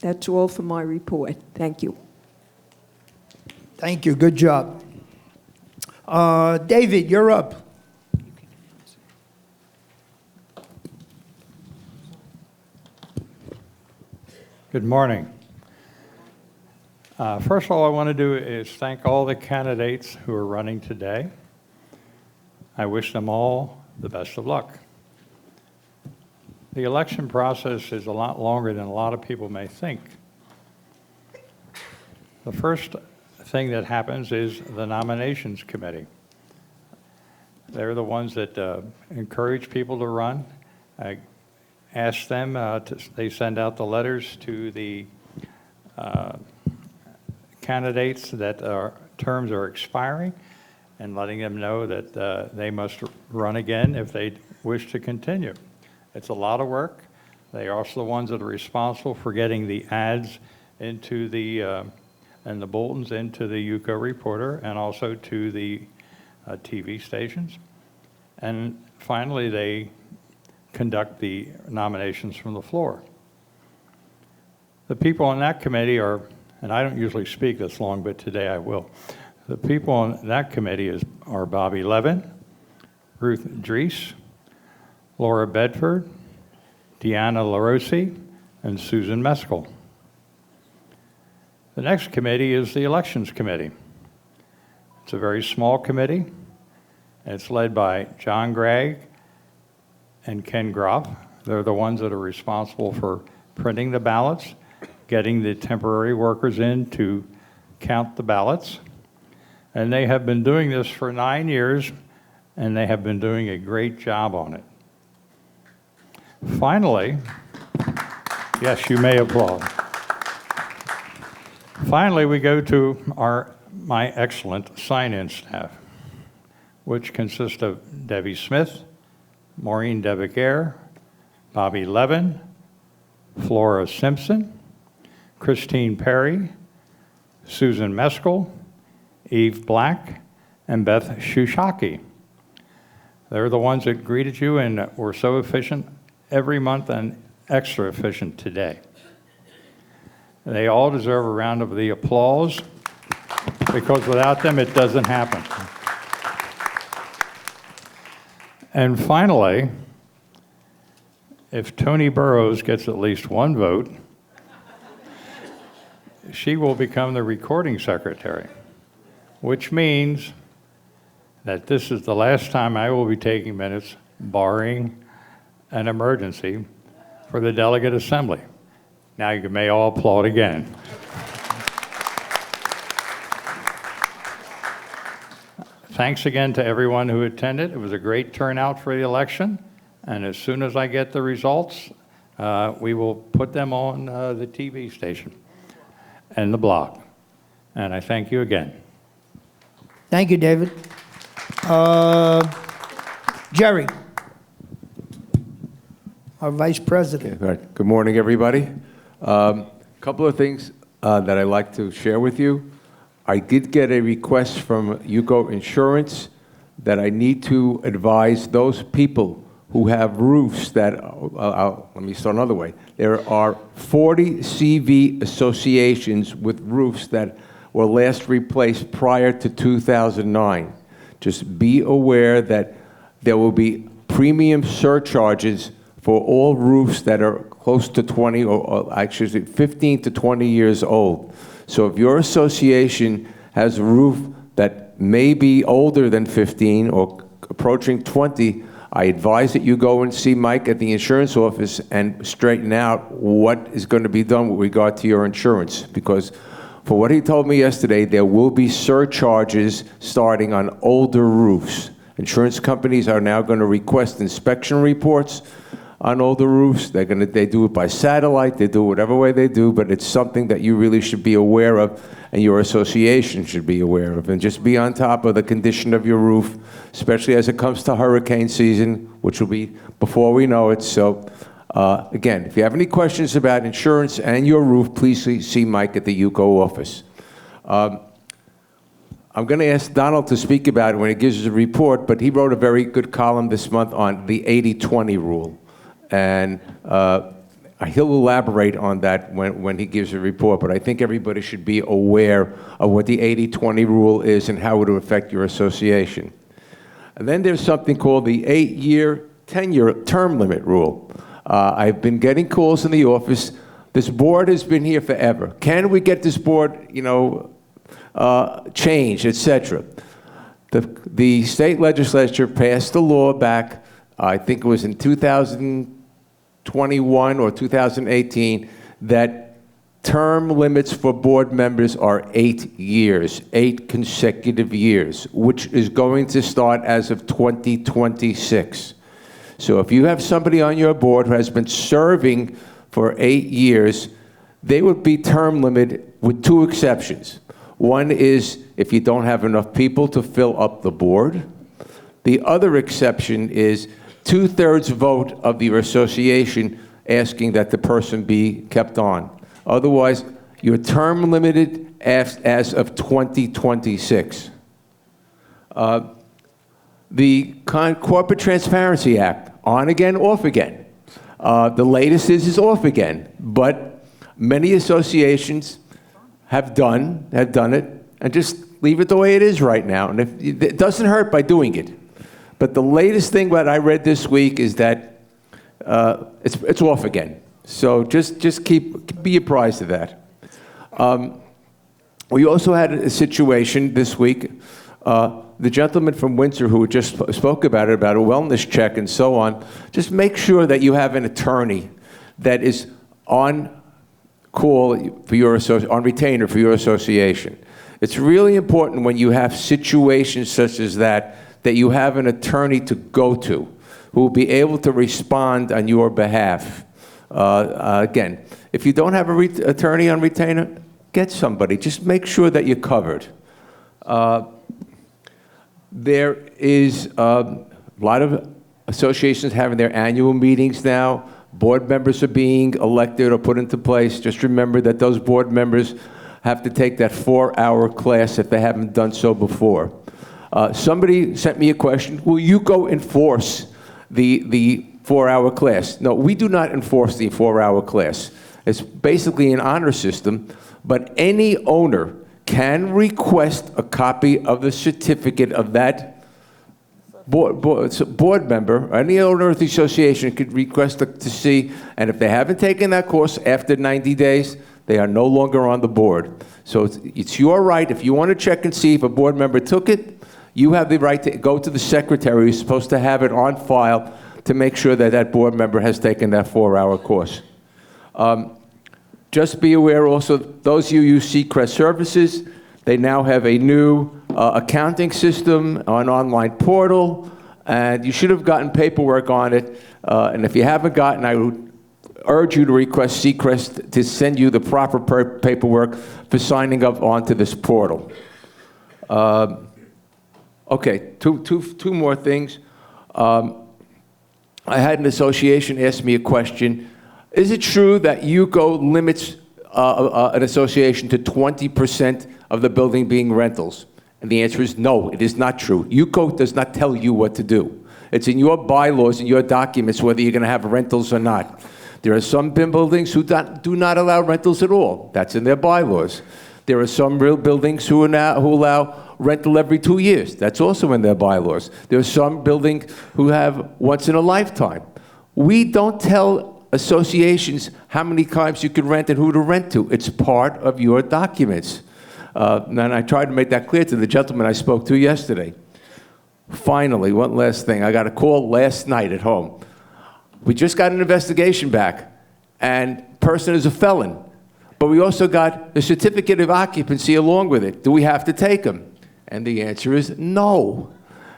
that's all for my report. Thank you. Thank you. Good job. David, you're up. Good morning. First of all, I want to do is thank all the candidates who are running today. I wish them all the best of luck. The election process is a lot longer than a lot of people may think. The first thing that happens is the nominations committee. They're the ones that encourage people to run. I ask them, they send out the letters to the candidates that terms are expiring and letting them know that they must run again if they wish to continue. It's a lot of work. They are also the ones that are responsible for getting the ads into the, and the bulletins into the UCO Reporter and also to the TV stations. And finally, they conduct the nominations from the floor. The people on that committee are, and I don't usually speak this long, but today I will. The people on that committee are Bobby Levin, Ruth Dries, Laura Bedford, Deanna LaRossi, and Susan Meskel. The next committee is the Elections Committee. It's a very small committee. It's led by John Gregg and Ken Groff. They're the ones that are responsible for printing the ballots, getting the temporary workers in to count the ballots. And they have been doing this for 9 years, and they have been doing a great job on it. Finally, yes, you may applaud. Finally, we go to my excellent sign-in staff, which consists of Debbie Smith, Maureen Debecker, Bobby Levin, Flora Simpson, Christine Perry, Susan Meskel, Eve Black, and Beth Shushaki. They're the ones that greeted you and were so efficient every month and extra efficient today. They all deserve a round of the applause because without them it doesn't happen. And finally, if Tony Burrows gets at least one vote, she will become the recording secretary, which means that this is the last time I will be taking minutes, barring an emergency for the Delegate Assembly. Now you may all applaud again. Thanks again to everyone who attended. It was a great turnout for the election, and as soon as I get the results, we will put them on the TV station and the blog. And I thank you again. Thank you, David. Jerry, our Vice President. Okay, right. Good morning, everybody. A couple of things that I'd like to share with you. I did get a request from UCO Insurance that I need to advise those people who have roofs that, let me start another way. There are 40 CV associations with roofs that were last replaced prior to 2009. Just be aware that there will be premium surcharges for all roofs that are close to 20, or actually 15 to 20 years old. So if your association has a roof that may be older than 15 or approaching 20, I advise that you go and see Mike at the insurance office and straighten out what is going to be done with regard to your insurance. Because for what he told me yesterday, there will be surcharges starting on older roofs. Insurance companies are now going to request inspection reports on older roofs. They do it by satellite, they do it whatever way they do, but it's something that you really should be aware of and your association should be aware of. And just be on top of the condition of your roof, especially as it comes to hurricane season, which will be before we know it. So again, if you have any questions about insurance and your roof, please see Mike at the UCO office. I'm going to ask Donald to speak about it when he gives us a report, but he wrote a very good column this month on the 80-20 rule. And he'll elaborate on that when he gives a report, but I think everybody should be aware of what the 80-20 rule is and how it will affect your association. And then there's something called the 8-year, 10-year term limit rule. I've been getting calls in the office. This board has been here forever. Can we get this board, changed, etc.? The state legislature passed a law back, I think it was in 2021 or 2018, that term limits for board members are 8 years, 8 consecutive years, which is going to start as of 2026. So if you have somebody on your board who has been serving for 8 years, they would be term limited with 2 exceptions. One is if you don't have enough people to fill up the board. The other exception is 2/3 vote of your association asking that the person be kept on. Otherwise, you're term limited as of 2026. The Corporate Transparency Act, on again, off again. The latest is off again, but many associations have done it, and just leave it the way it is right now. And it doesn't hurt by doing it. But the latest thing that I read this week is that it's off again. So just be apprised of that. We also had a situation this week. The gentleman from Windsor who just spoke about a wellness check and so on. Just make sure that you have an attorney that is on call for your on retainer for your association. It's really important when you have situations such as that you have an attorney to go to who will be able to respond on your behalf. Again, if you don't have an attorney on retainer, get somebody. Just make sure that you're covered. There is a lot of associations having their annual meetings now. Board members are being elected or put into place. Just remember that those board members have to take that 4-hour class if they haven't done so before. Somebody sent me a question, will you go enforce the 4-hour class? No, we do not enforce the 4-hour class. It's basically an honor system, but any owner can request a copy of the certificate of that board member. Any owner of the association could request to see, and if they haven't taken that course after 90 days, they are no longer on the board. So it's your right. If you want to check and see if a board member took it, you have the right to go to the secretary who's supposed to have it on file to make sure that that board member has taken that 4-hour course. Just be aware also, those of you who use Seacrest services, they now have a new accounting system, an online portal, and you should have gotten paperwork on it. And if you haven't gotten, I would urge you to request Seacrest to send you the proper paperwork for signing up onto this portal. Okay, two more things. I had an association ask me a question. Is it true that UCO limits an association to 20% of the building being rentals? And the answer is no, it is not true. UCO does not tell you what to do. It's in your bylaws and your documents whether you're going to have rentals or not. There are some BIM buildings who do not allow rentals at all. That's in their bylaws. There are some real buildings who allow rental every 2 years. That's also in their bylaws. There are some buildings who have once in a lifetime. We don't tell associations how many times you can rent and who to rent to. It's part of your documents. And I tried to make that clear to the gentleman I spoke to yesterday. Finally, one last thing. I got a call last night at home. We just got an investigation back, and person is a felon. But we also got a certificate of occupancy along with it. Do we have to take him? And the answer is no.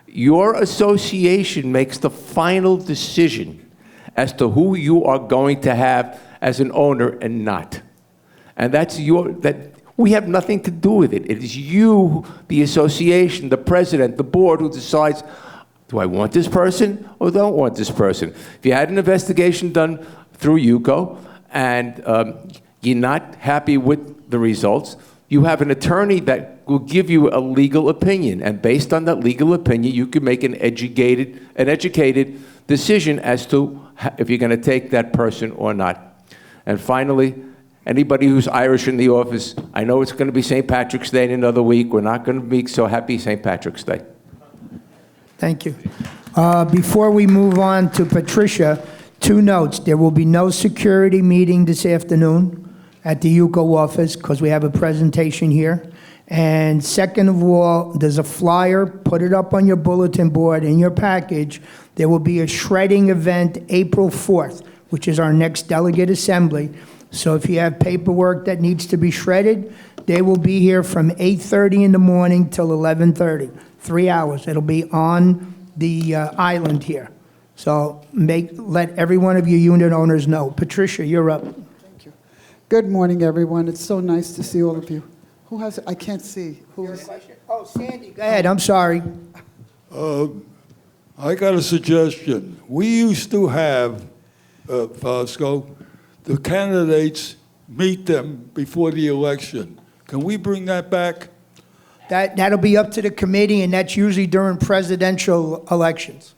Your association makes the final decision as to who you are going to have as an owner and not. And we have nothing to do with it. It is you, the association, the president, the board who decides, do I want this person or don't want this person? If you had an investigation done through UCO and you're not happy with the results, you have an attorney that will give you a legal opinion. And based on that legal opinion, you can make an educated decision as to if you're going to take that person or not. And finally, anybody who's Irish in the office, I know it's going to be St. Patrick's Day in another week. We're not going to be so happy St. Patrick's Day. Thank you. Before we move on to Patricia, 2 notes. There will be no security meeting this afternoon at the UCO office because we have a presentation here. And second of all, there's a flyer. Put it up on your bulletin board in your package. There will be a shredding event April 4th, which is our next Delegate Assembly. So if you have paperwork that needs to be shredded, they will be here from 8:30 in the morning till 11:30, 3 hours. It'll be on the island here. So let every one of your unit owners know. Patricia, you're up. Thank you. Good morning, everyone. It's so nice to see all of you. Who has, I can't see. Who is? Oh, Sandy, go ahead. I'm sorry. I got a suggestion. We used to have, Fosco, the candidates meet them before the election. Can we bring that back? That'll be up to the committee, and that's usually during presidential elections.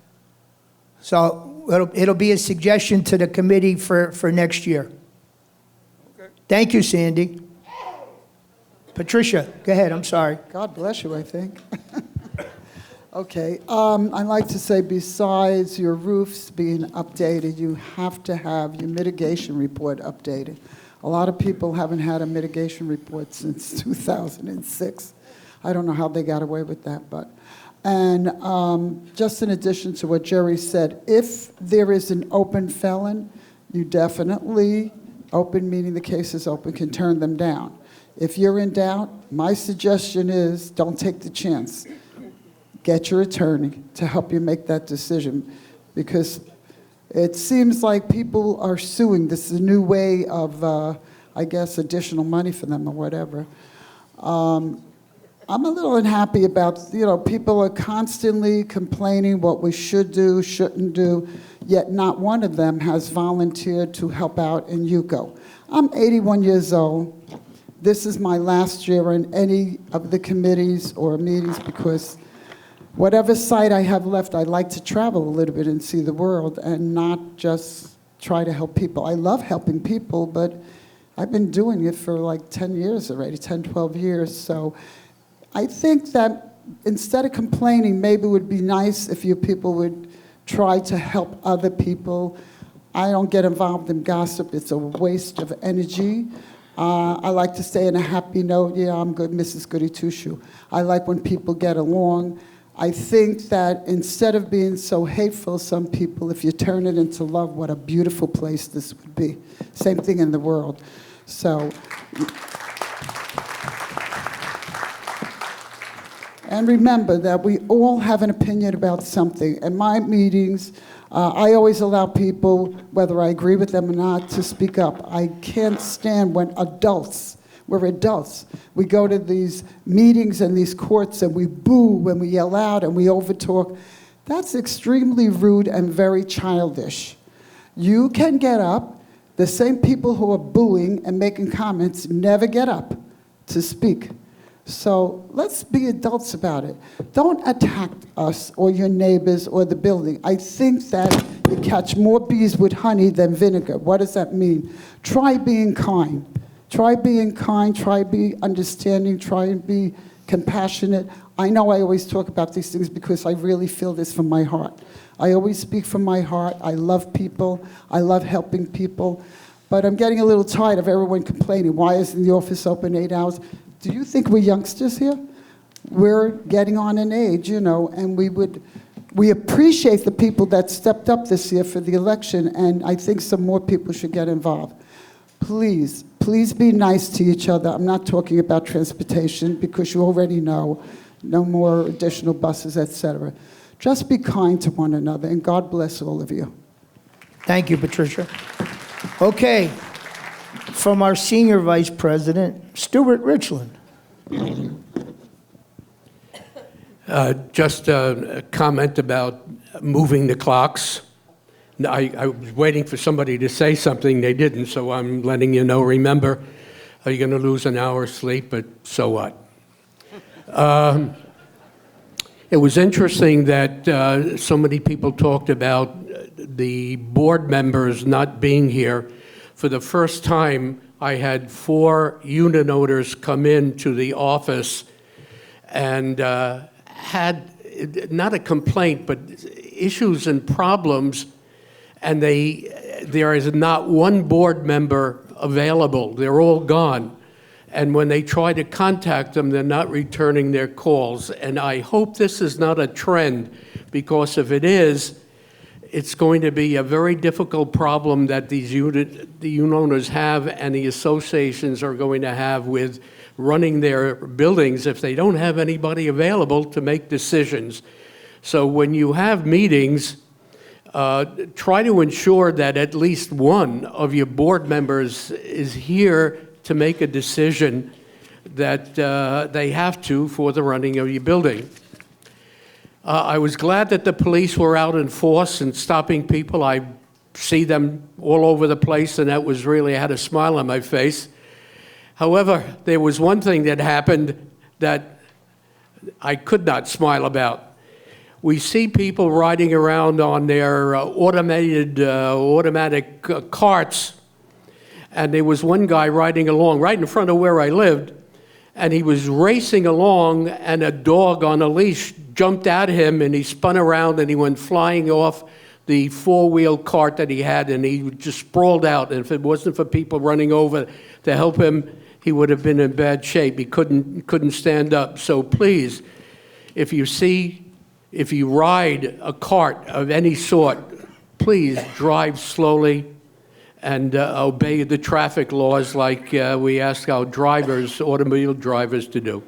So it'll be a suggestion to the committee for next year. Okay. Thank you, Sandy. Patricia, go ahead. I'm sorry. God bless you, I think. Okay. I'd like to say besides your roofs being updated, you have to have your mitigation report updated. A lot of people haven't had a mitigation report since 2006. I don't know how they got away with that, but. And just in addition to what Jerry said, if there is an open felon, you definitely, open meaning the case is open, can turn them down. If you're in doubt, my suggestion is don't take the chance. Get your attorney to help you make that decision, because it seems like people are suing. This is a new way of, I guess, additional money for them or whatever. I'm a little unhappy about, people are constantly complaining what we should do, shouldn't do, yet not one of them has volunteered to help out in UCO. I'm 81 years old. This is my last year in any of the committees or meetings because whatever site I have left, I like to travel a little bit and see the world and not just try to help people. I love helping people, but I've been doing it for like 10 years already, 10, 12 years. So I think that instead of complaining, maybe it would be nice if you people would try to help other people. I don't get involved in gossip. It's a waste of energy. I like to say in a happy note, yeah, I'm good, Mrs. Goody Two-Shoe. I like when people get along. I think that instead of being so hateful, some people, if you turn it into love, what a beautiful place this would be. Same thing in the world. So, and remember that we all have an opinion about something. In my meetings, I always allow people, whether I agree with them or not, to speak up. I can't stand when we're adults, we go to these meetings and these courts and we boo and we yell out and we overtalk. That's extremely rude and very childish. You can get up. The same people who are booing and making comments never get up to speak. So let's be adults about it. Don't attack us or your neighbors or the building. I think that you catch more bees with honey than vinegar. What does that mean? Try being kind. Try being kind, try being understanding, try and be compassionate. I know I always talk about these things because I really feel this from my heart. I always speak from my heart. I love people. I love helping people. But I'm getting a little tired of everyone complaining. Why isn't the office open 8 hours? Do you think we're youngsters here? We're getting on in age, and we appreciate the people that stepped up this year for the election, and I think some more people should get involved. Please be nice to each other. I'm not talking about transportation because you already know, no more additional buses, etc. Just be kind to one another, and God bless all of you. Thank you, Patricia. Okay, from our Senior Vice President, Stuart Richland. Just a comment about moving the clocks. I was waiting for somebody to say something, they didn't, so I'm letting you know. Remember, you're going to lose an hour's sleep, but so what? It was interesting that so many people talked about the board members not being here. For the first time, I had 4 unit owners come into the office and had, not a complaint, but issues and problems, and there is not one board member available. They're all gone. And when they try to contact them, they're not returning their calls. And I hope this is not a trend, because if it is, it's going to be a very difficult problem that the unit owners have and the associations are going to have with running their buildings if they don't have anybody available to make decisions. So when you have meetings, try to ensure that at least one of your board members is here to make a decision that they have to for the running of your building. I was glad that the police were out in force and stopping people. I see them all over the place, and that was really, I had a smile on my face. However, there was one thing that happened that I could not smile about. We see people riding around on their automatic carts, and there was one guy riding along right in front of where I lived, and he was racing along, and a dog on a leash jumped at him, and he spun around, and he went flying off the 4-wheel cart that he had, and he just sprawled out. And if it wasn't for people running over to help him, he would have been in bad shape. He couldn't stand up. So please, if you ride a cart of any sort, please drive slowly and obey the traffic laws like we ask our drivers, automobile drivers, to do.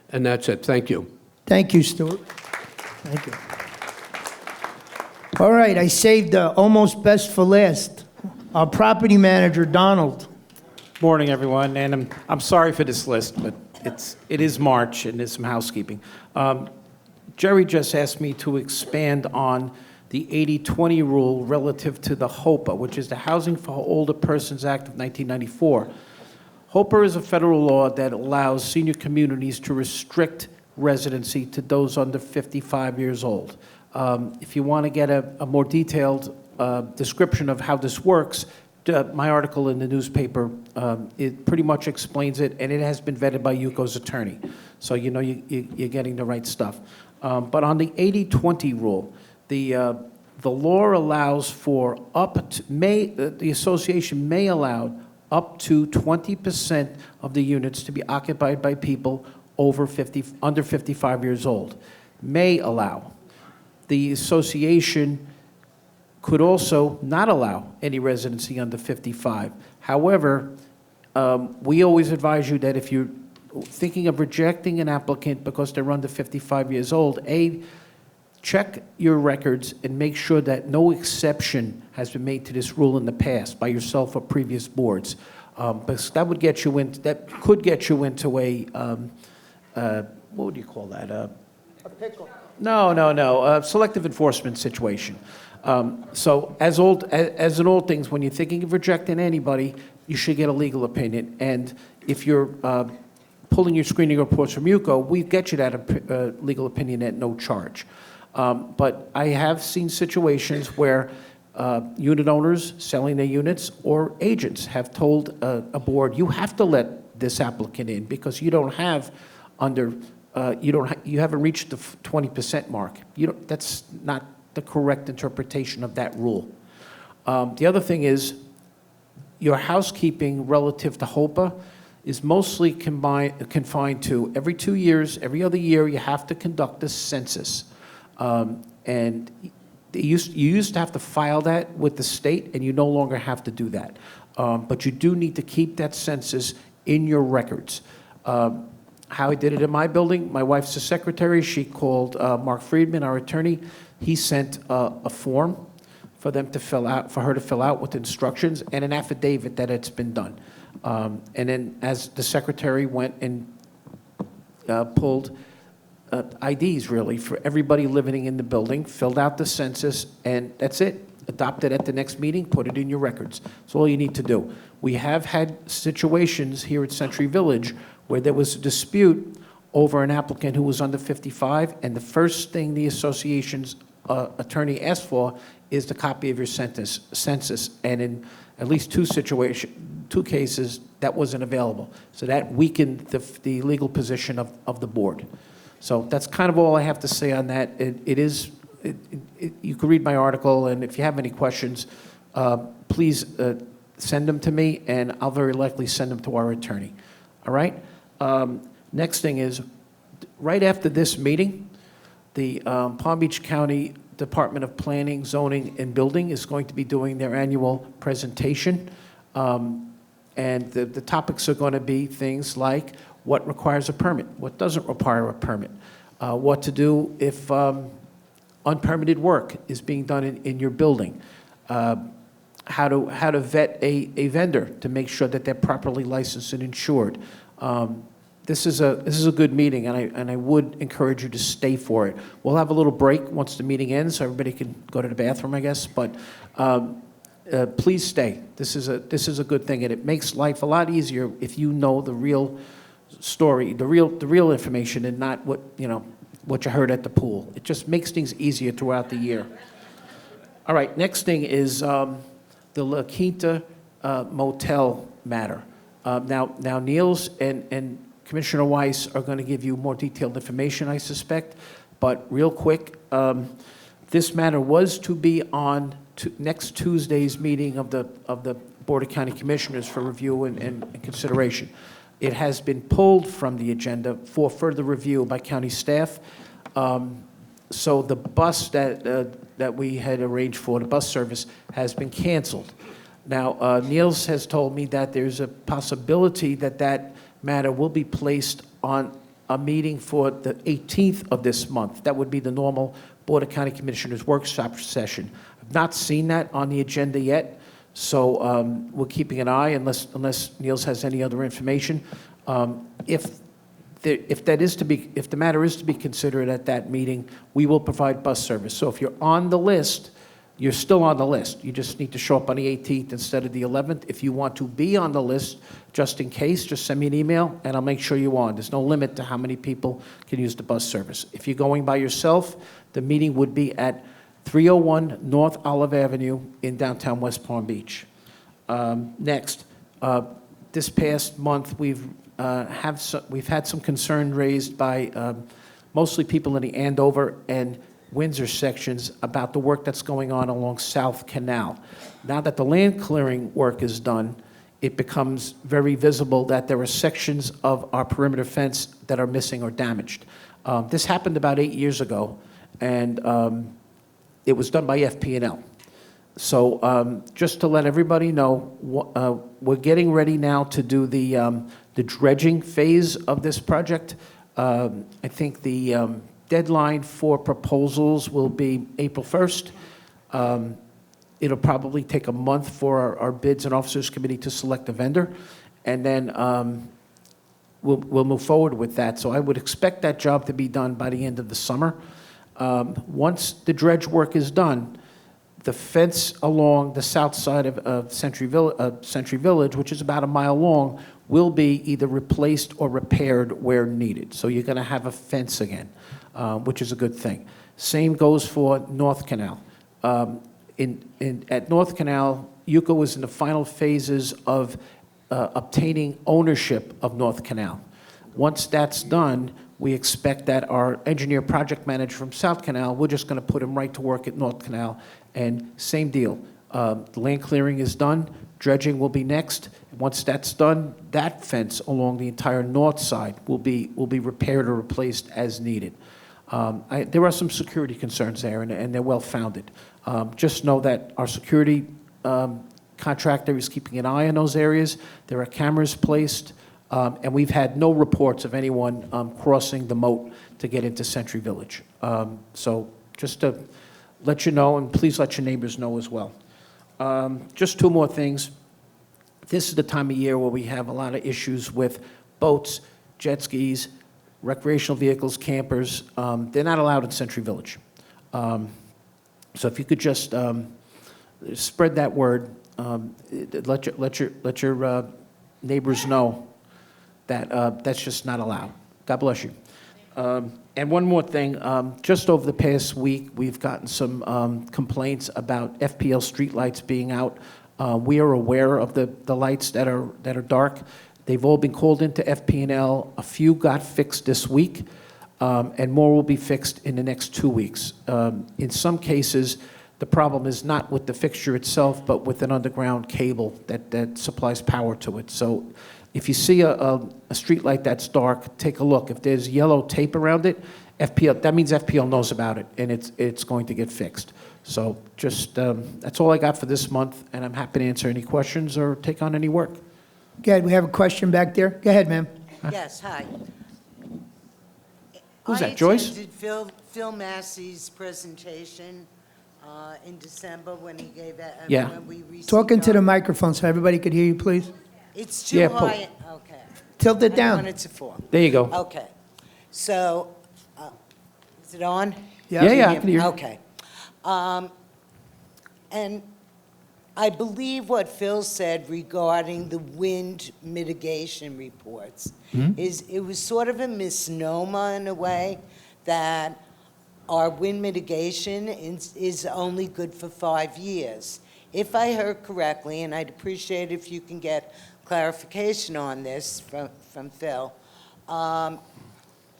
And that's it. Thank you. Thank you, Stuart. Thank you. All right, I saved almost best for last. Our property manager, Donald. Morning, everyone, and I'm sorry for this list, but it is March and there's some housekeeping. Jerry just asked me to expand on the 80-20 rule relative to the HOPA, which is the Housing for Older Persons Act of 1994. HOPA is a federal law that allows senior communities to restrict residency to those under 55 years old. If you want to get a more detailed description of how this works, my article in the newspaper, it pretty much explains it, and it has been vetted by UCO's attorney. So you know you're getting the right stuff. But on the 80-20 rule, the law allows for the association may allow up to 20% of the units to be occupied by people under 55 years old. may allow. The association could also not allow any residency under 55. However, we always advise you that if you're thinking of rejecting an applicant because they're under 55 years old, check your records and make sure that no exception has been made to this rule in the past by yourself or previous boards. Because that would get you into, that could get you into a, what would you call that? A pickle. No, selective enforcement situation. So as in all things, when you're thinking of rejecting anybody, you should get a legal opinion. And if you're pulling your screening reports from UCO, we get you that legal opinion at no charge. But I have seen situations where unit owners selling their units or agents have told a board, you have to let this applicant in because you don't have under, you haven't reached the 20% mark. That's not the correct interpretation of that rule. The other thing is your housekeeping relative to HOPA is mostly confined to every 2 years, every other year, you have to conduct a census. And you used to have to file that with the state, and you no longer have to do that. But you do need to keep that census in your records. How I did it in my building, my wife's the secretary. She called Mark Friedman, our attorney. He sent a form for them to fill out, for her to fill out with instructions and an affidavit that it's been done. And then as the secretary went and pulled IDs, really, for everybody living in the building, filled out the census, and that's it. Adopt it at the next meeting, put it in your records. That's all you need to do. We have had situations here at Century Village where there was a dispute over an applicant who was under 55, and the first thing the association's attorney asked for is the copy of your census, and in at least two cases, that wasn't available. So that weakened the legal position of the board. So that's kind of all I have to say on that. You can read my article, and if you have any questions, please send them to me, and I'll very likely send them to our attorney. All right? Next thing is, right after this meeting, the Palm Beach County Department of Planning, Zoning, and Building is going to be doing their annual presentation. And the topics are going to be things like what requires a permit, what doesn't require a permit, what to do if unpermitted work is being done in your building, how to vet a vendor to make sure that they're properly licensed and insured. This is a good meeting, and I would encourage you to stay for it. We'll have a little break once the meeting ends, so everybody can go to the bathroom, I guess. But please stay. This is a good thing, and it makes life a lot easier if you know the real story, the real information, and not what you heard at the pool. It just makes things easier throughout the year. All right. Next thing is the La Quinta motel matter. Now Niels and Commissioner Weiss are going to give you more detailed information, I suspect. But real quick, this matter was to be on next Tuesday's meeting of the Board of County Commissioners for review and consideration. It has been pulled from the agenda for further review by county staff. So the bus that we had arranged for, the bus service, has been canceled. Now, Niels has told me that there's a possibility that matter will be placed on a meeting for the 18th of this month. That would be the normal Board of County Commissioners workshop session. I've not seen that on the agenda yet, so we're keeping an eye unless Niels has any other information. If the matter is to be considered at that meeting, we will provide bus service. So if you're on the list, you're still on the list. You just need to show up on the 18th instead of the 11th. If you want to be on the list, just in case, just send me an email, and I'll make sure you're on. There's no limit to how many people can use the bus service. If you're going by yourself, the meeting would be at 301 North Olive Avenue in downtown West Palm Beach. Next, this past month, we've had some concern raised by mostly people in the Andover and Windsor sections about the work that's going on along South Canal. Now that the land clearing work is done, it becomes very visible that there are sections of our perimeter fence that are missing or damaged. This happened about 8 years ago, and it was done by FP&L. So just to let everybody know, we're getting ready now to do the dredging phase of this project. I think the deadline for proposals will be April 1st. It'll probably take a month for our bids and officers committee to select a vendor, and then we'll move forward with that. So I would expect that job to be done by the end of the summer. Once the dredge work is done, the fence along the south side of Century Village, which is about a mile long, will be either replaced or repaired where needed. So you're going to have a fence again, which is a good thing. Same goes for North Canal. At North Canal, UCO was in the final phases of obtaining ownership of North Canal. Once that's done, we expect that our engineer project manager from South Canal, we're just going to put him right to work at North Canal. And same deal. The land clearing is done. Dredging will be next. Once that's done, that fence along the entire north side will be repaired or replaced as needed. There are some security concerns there, and they're well-founded. Just know that our security contractor is keeping an eye on those areas. There are cameras placed, and we've had no reports of anyone crossing the moat to get into Century Village. So just to let you know, and please let your neighbors know as well. Just two more things. This is the time of year where we have a lot of issues with boats, jet skis, recreational vehicles, campers. They're not allowed in Century Village. So if you could just spread that word, let your neighbors know that that's just not allowed. God bless you. And one more thing, just over the past week, we've gotten some complaints about FPL streetlights being out. We are aware of the lights that are dark. They've all been called into FP&L. A few got fixed this week, and more will be fixed in the next 2 weeks. In some cases, the problem is not with the fixture itself, but with an underground cable that supplies power to it. So if you see a street light that's dark, take a look. If there's yellow tape around it, that means FPL knows about it, and it's going to get fixed. So just, that's all I got for this month, and I'm happy to answer any questions or take on any work. Good, we have a question back there. Go ahead, ma'am. Yes, hi. Who's that, Joyce? I attended Phil Massey's presentation in December when he gave that. Yeah. When we received Talk into our- the microphone so everybody could hear you, please. It's too Yeah, high. Okay. Tilt it I down. want it to 4. There you go. Okay. So, is it on? Yeah, I can hear you. Okay. And I believe what Phil said regarding the wind mitigation reports is it was sort of a misnomer in a way that our wind mitigation is only good for 5 years. If I heard correctly, and I'd appreciate if you can get clarification on this from Phil,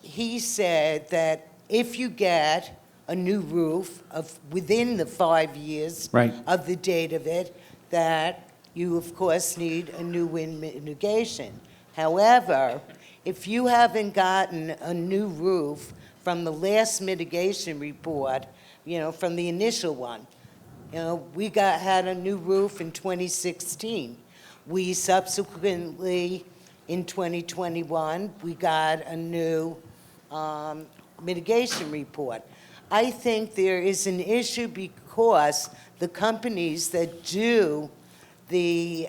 he said that if you get a new roof within the 5 years Right. of the date of it, that you, of course, need a new wind mitigation. However, if you haven't gotten a new roof from the last mitigation report, from the initial one, we had a new roof in 2016. We subsequently, in 2021, we got a new mitigation report. I think there is an issue because the companies that do the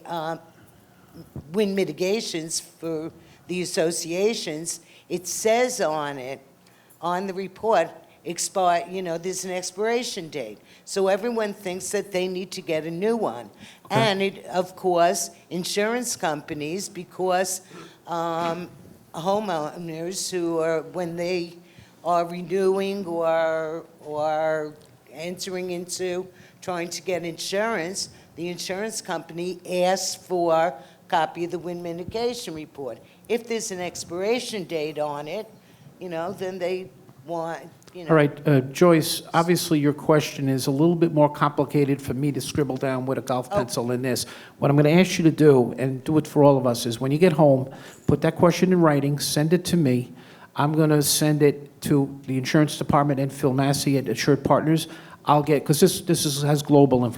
wind mitigations for the associations, it says on it, on the report, there's an expiration date. So everyone thinks that they need to get a new one. Okay. And it, of course, insurance companies, because homeowners who are, when they are renewing or entering into trying to get insurance, the insurance company asks for a copy of the wind mitigation report. If there's an expiration date on it, then they want, All right, Joyce, obviously your question is a little bit more complicated for me to scribble down with a golf pencil in this. What I'm going to ask you to do, and do it for all of us, is when you get home, put that question in writing, send it to me. I'm going to send it to the insurance department and Phil Massey at Assured Partners. I'll get, because has global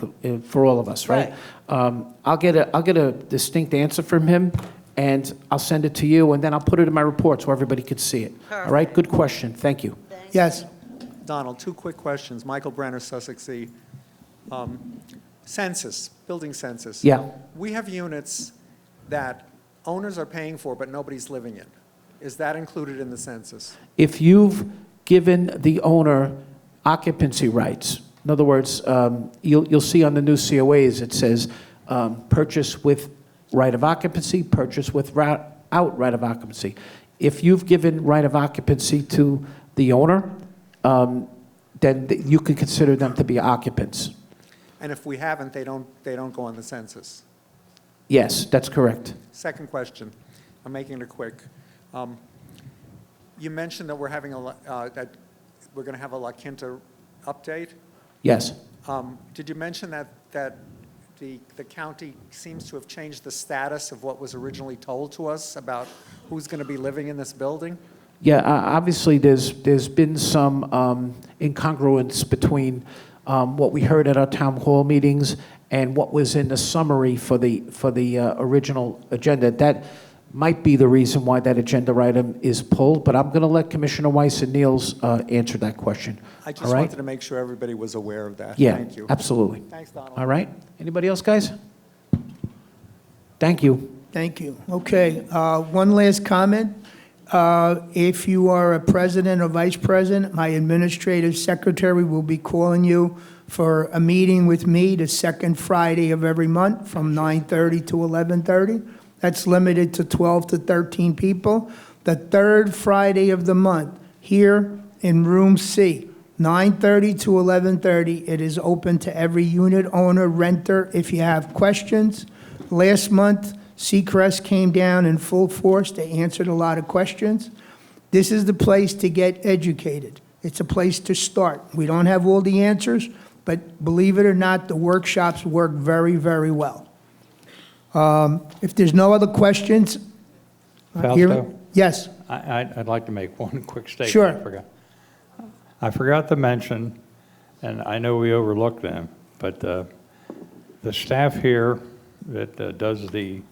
for all of us, right? I'll get a distinct answer from him, and I'll send it to you, and then I'll put it in my report so everybody can see it. All right, good question, thank you. Yes. Donald, two quick questions. Michael Brenner, Sussex. Census, building census. Yeah. We have units that owners are paying for, but nobody's living in. Is that included in the census? If you've given the owner occupancy rights, in other words, you'll see on the new COAs, it says purchase with right of occupancy, purchase without right of occupancy. If you've given right of occupancy to the owner, then you could consider them to be occupants. And if we haven't, they don't go on the census? Yes, that's correct. Second question, I'm making it quick. You mentioned that we're having that we're going to have a La Quinta update. Yes. Did you mention that the county seems to have changed the status of what was originally told to us about who's going to be living in this building? Yeah, obviously there's been some incongruence between what we heard at our town hall meetings and what was in the summary for the original agenda. That might be the reason why that agenda item is pulled, but I'm going to let Commissioner Weiss and Niels answer that question. I just All right? wanted to make sure everybody was aware of that. Yeah, Thank you. absolutely. Thanks, Donald. All right. Anybody else, guys? Thank you. Thank you. Okay, one last comment. If you are a president or vice president, my administrative secretary will be calling you for a meeting with me the second Friday of every month from 9:30 to 11:30. That's limited to 12 to 13 people. The third Friday of the month, here in room C, 9:30 to 11:30, it is open to every unit owner, renter, if you have questions. Last month, Seacrest came down in full force. They answered a lot of questions. This is the place to get educated. It's a place to start. We don't have all the answers, but believe it or not, the workshops work very, very well. If there's no other questions. Fausto? Yes. I'd like to make one quick statement. Sure. I forgot to mention, and I know we overlooked them, but the staff here that does the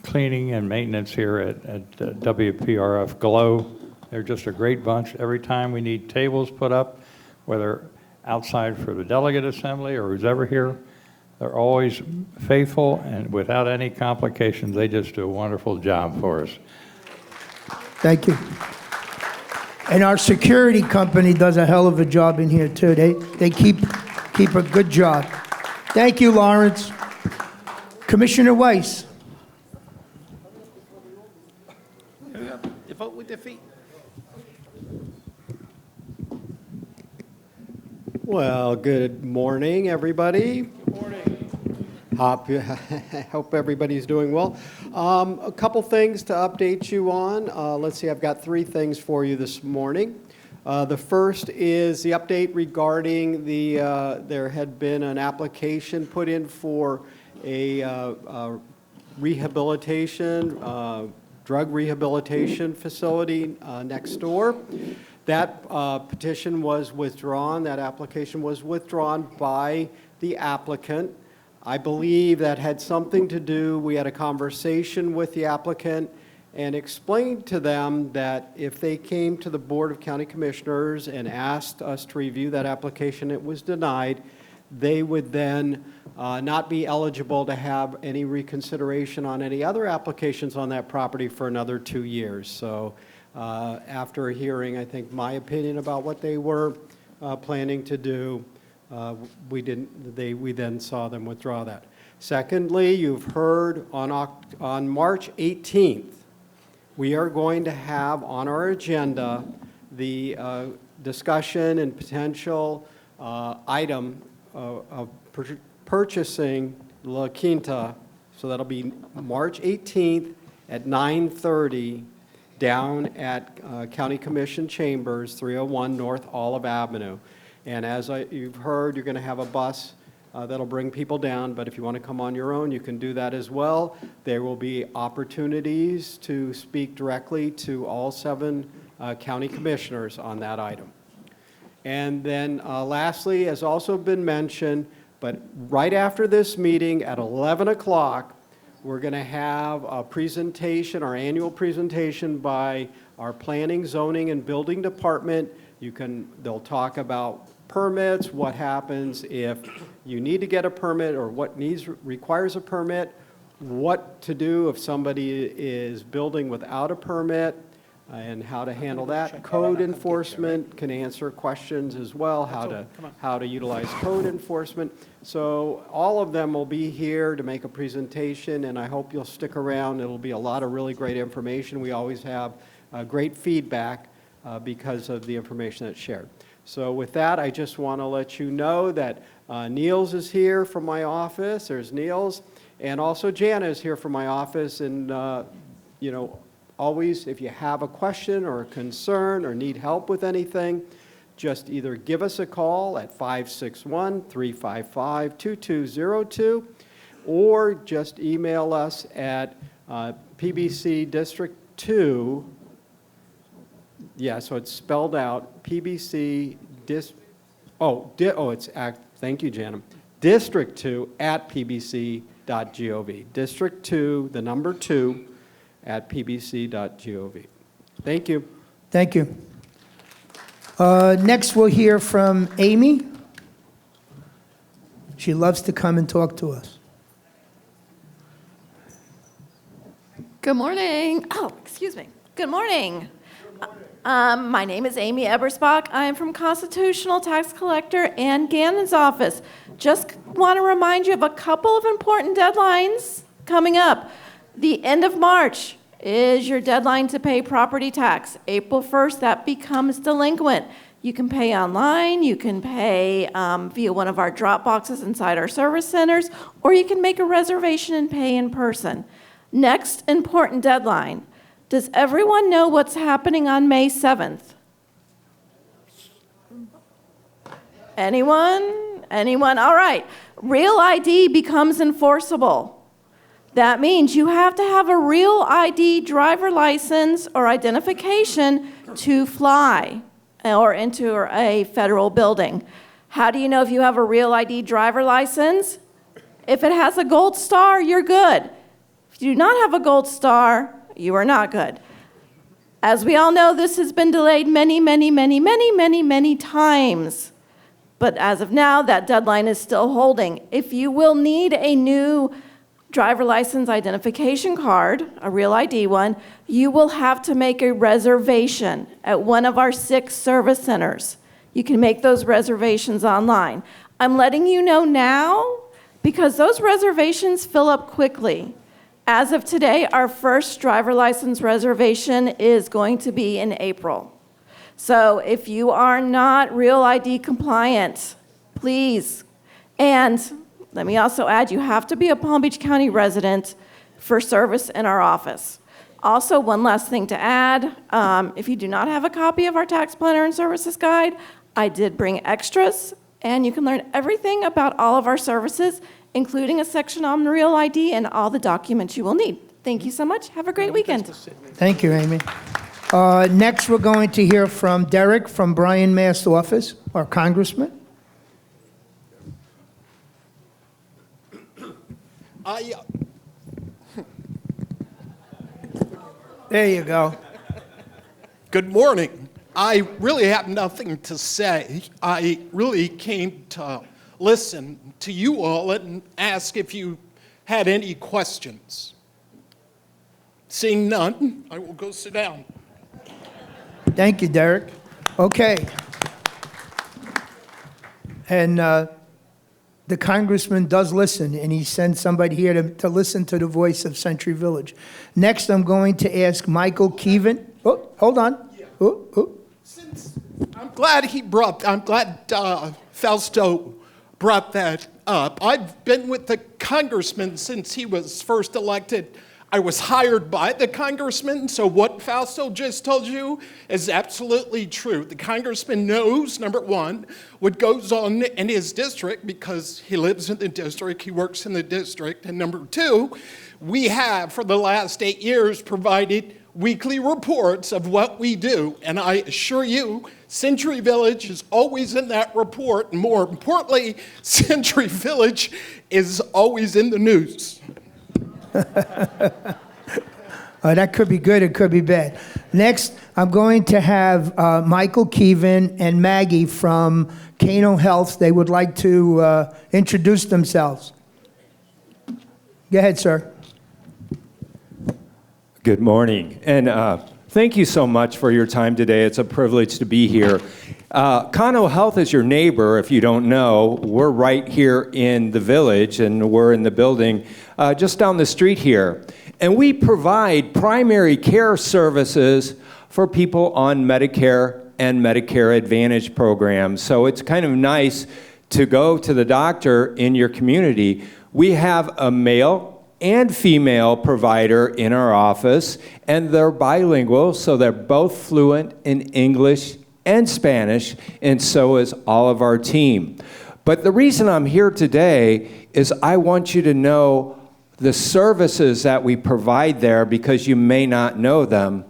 cleaning and maintenance here at WPRF Glow, they're just a great bunch. Every time we need tables put up, whether outside for the Delegate Assembly or who's ever here, they're always faithful and without any complications. They just do a wonderful job for us. Thank you. And our security company does a hell of a job in here, too. They keep a good job. Thank you, Lawrence. Commissioner Weiss. You vote with their feet. Well, good morning, everybody. Good morning. Hope everybody's doing well. A couple things to update you on. Let's see, I've got three things for you this morning. The first is the update regarding there had been an application put in for a rehabilitation, drug rehabilitation facility next door. That petition was withdrawn. That application was withdrawn by the applicant. I believe that had something to do, we had a conversation with the applicant and explained to them that if they came to the Board of County Commissioners and asked us to review that application, it was denied, they would then not be eligible to have any reconsideration on any other applications on that property for another 2 years. So after hearing, I think, my opinion about what they were planning to do, we then saw them withdraw that. Secondly, you've heard on March 18th, we are going to have on our agenda the discussion and potential item of purchasing La Quinta. So that'll be March 18th at 9:30 down at County Commission Chambers, 301 North Olive Avenue. And as you've heard, you're going to have a bus that'll bring people down, but if you want to come on your own, you can do that as well. There will be opportunities to speak directly to all 7 county commissioners on that item. And then lastly, as also been mentioned, but right after this meeting at 11 o'clock, we're going to have a presentation, our annual presentation by our Planning, Zoning, and Building Department. They'll talk about permits, what happens if you need to get a permit or what requires a permit, what to do if somebody is building without a permit, and how to handle that. Code enforcement can answer questions as well, how to utilize code enforcement. So all of them will be here to make a presentation, and I hope you'll stick around. It'll be a lot of really great information. We always have great feedback because of the information that's shared. So with that, I just want to let you know that Niels is here from my office. There's Niels. And also Jana is here from my office. And, always, if you have a question or a concern or need help with anything, just either give us a call at 561-355-2202 or just email us at PBC District 2. Yeah, so it's spelled out, PBC thank you, Jana. District 2 at pbc.gov. District 2, the number 2, at pbc.gov. Thank you. Thank you. Next, we'll hear from Amy. She loves to come and talk to us. Good morning. Oh, excuse me. Good morning. My name is Amy Ebersbach. I am from Constitutional Tax Collector Ann Gannon's office. Just want to remind you of a couple of important deadlines coming up. The end of March is your deadline to pay property tax. April 1st, that becomes delinquent. You can pay online, you can pay via one of our drop boxes inside our service centers, or you can make a reservation and pay in person. Next important deadline. Does everyone know what's happening on May 7th? Anyone? Anyone? All right. Real ID becomes enforceable. That means you have to have a real ID driver license or identification to fly or into a federal building. How do you know if you have a real ID driver license? If it has a gold star, you're good. If you do not have a gold star, you are not good. As we all know, this has been delayed many times. But as of now, that deadline is still holding. If you will need a new driver license identification card, a real ID one, you will have to make a reservation at one of our 6 service centers. You can make those reservations online. I'm letting you know now because those reservations fill up quickly. As of today, our first driver license reservation is going to be in April. So if you are not Real ID compliant, please, and let me also add, you have to be a Palm Beach County resident for service in our office. Also, one last thing to add, if you do not have a copy of our tax planner and services guide, I did bring extras, and you can learn everything about all of our services, including a section on Real ID and all the documents you will need. Thank you so much. Have a great weekend. Thank you, Amy. Next, we're going to hear from Derek from Brian Mast's office, our congressman. There you go. Good morning. I really have nothing to say. I really came to listen to you all and ask if you had any questions. Seeing none, I will go sit down. Thank you, Derek. Okay. And the congressman does listen, and he sent somebody here to listen to the voice of Century Village. Next, I'm going to ask Michael Keevan. Oh, hold on. I'm glad Fausto brought that up. I've been with the congressman since he was first elected. I was hired by the congressman, so what Fausto just told you is absolutely true. The congressman knows, number one, what goes on in his district because he lives in the district, he works in the district, and number two, we have, for the last 8 years, provided weekly reports of what we do, and I assure you, Century Village is always in that report, and more importantly, Century Village is always in the news. That could be good, it could be bad. Next, I'm going to have Michael Keevan and Maggie from Kano Health. They would like to introduce themselves. Go ahead, sir. Good morning, and thank you so much for your time today. It's a privilege to be here. Kano Health is your neighbor, if you don't know. We're right here in the village, and we're in the building just down the street here. And we provide primary care services for people on Medicare and Medicare Advantage programs. So it's kind of nice to go to the doctor in your community. We have a male and female provider in our office, and they're bilingual, so they're both fluent in English and Spanish, and so is all of our team. But the reason I'm here today is I want you to know the services that we provide there, because you may not know them.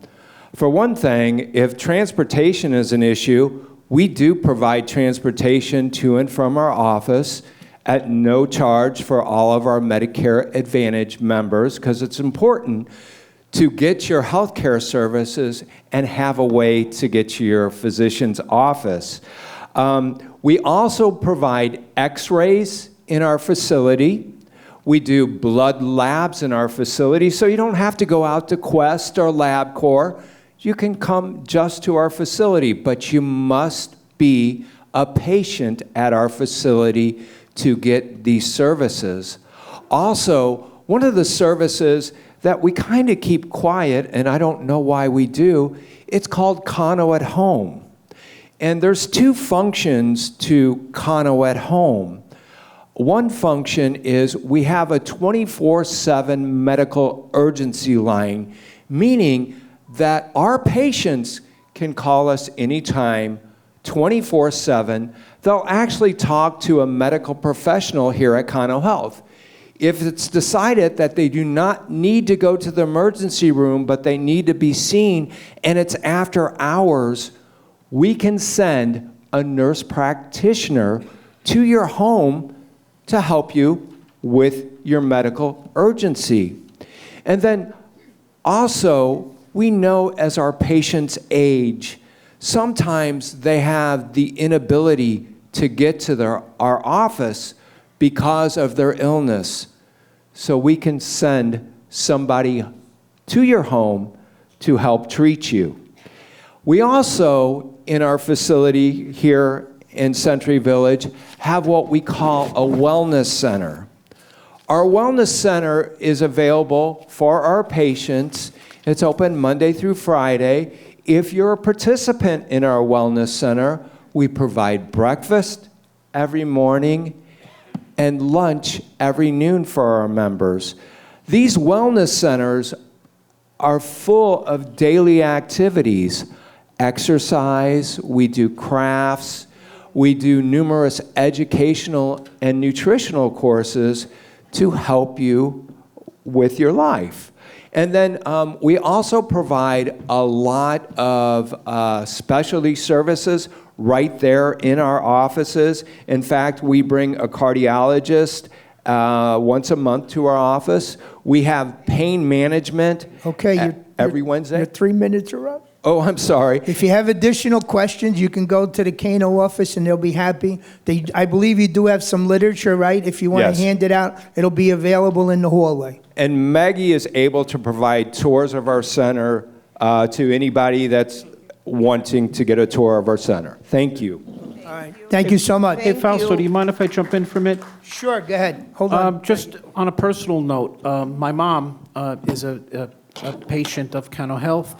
For one thing, if transportation is an issue, we do provide transportation to and from our office at no charge for all of our Medicare Advantage members, because it's important to get your health care services and have a way to get to your physician's office. We also provide x-rays in our facility. We do blood labs in our facility, so you don't have to go out to Quest or LabCorp. You can come just to our facility, but you must be a patient at our facility to get these services. Also, one of the services that we kind of keep quiet, and I don't know why we do, it's called Kano at Home. And there's two functions to Kano at Home. One function is we have a 24/7 medical urgency line, meaning that our patients can call us anytime, 24/7. They'll actually talk to a medical professional here at Kano Health. If it's decided that they do not need to go to the emergency room, but they need to be seen, and it's after hours, we can send a nurse practitioner to your home to help you with your medical urgency. And then also, we know as our patients age, sometimes they have the inability to get to our office because of their illness. So we can send somebody to your home to help treat you. We also, in our facility here in Century Village, have what we call a wellness center. Our wellness center is available for our patients. It's open Monday through Friday. If you're a participant in our wellness center, we provide breakfast every morning and lunch every noon for our members. These wellness centers are full of daily activities. Exercise, we do crafts, we do numerous educational and nutritional courses to help you with your life. And then we also provide a lot of specialty services right there in our offices. In fact, we bring a cardiologist once a month to our office. We have pain management every Wednesday. Your 3 minutes are up. Oh, I'm sorry. If you have additional questions, you can go to the Kano office and they'll be happy. I believe you do have some literature, right? If you want Yes. to hand it out, it'll be available in the hallway. And Maggie is able to provide tours of our center to anybody that's wanting to get a tour of our center. Thank you. All right. Thank you so much. Hey, Fausto, do you mind if I jump in for a minute? Sure, go ahead. Hold on. Just on a personal note, my mom is a patient of Kano Health.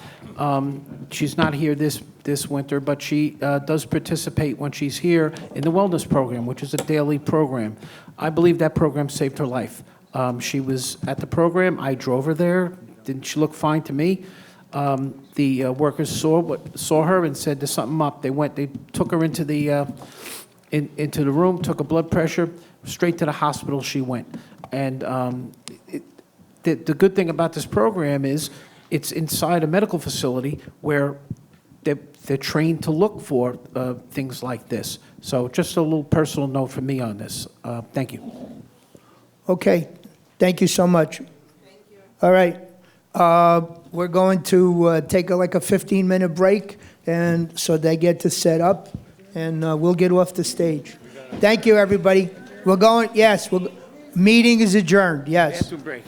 She's not here this winter, but she does participate when she's here in the wellness program, which is a daily program. I believe that program saved her life. She was at the program. I drove her there. Didn't she look fine to me? The workers saw her and said, "There's something up." They took her into the room, took a blood pressure, straight to the hospital she went. And the good thing about this program is it's inside a medical facility where they're trained to look for things like this. So just a little personal note from me on this. Thank you. Okay, thank you so much. Thank you. All right, we're going to take like a 15-minute break, and so they get to set up, and we'll get off the stage. Thank you, everybody. We're going, yes, meeting is adjourned, yes. Break.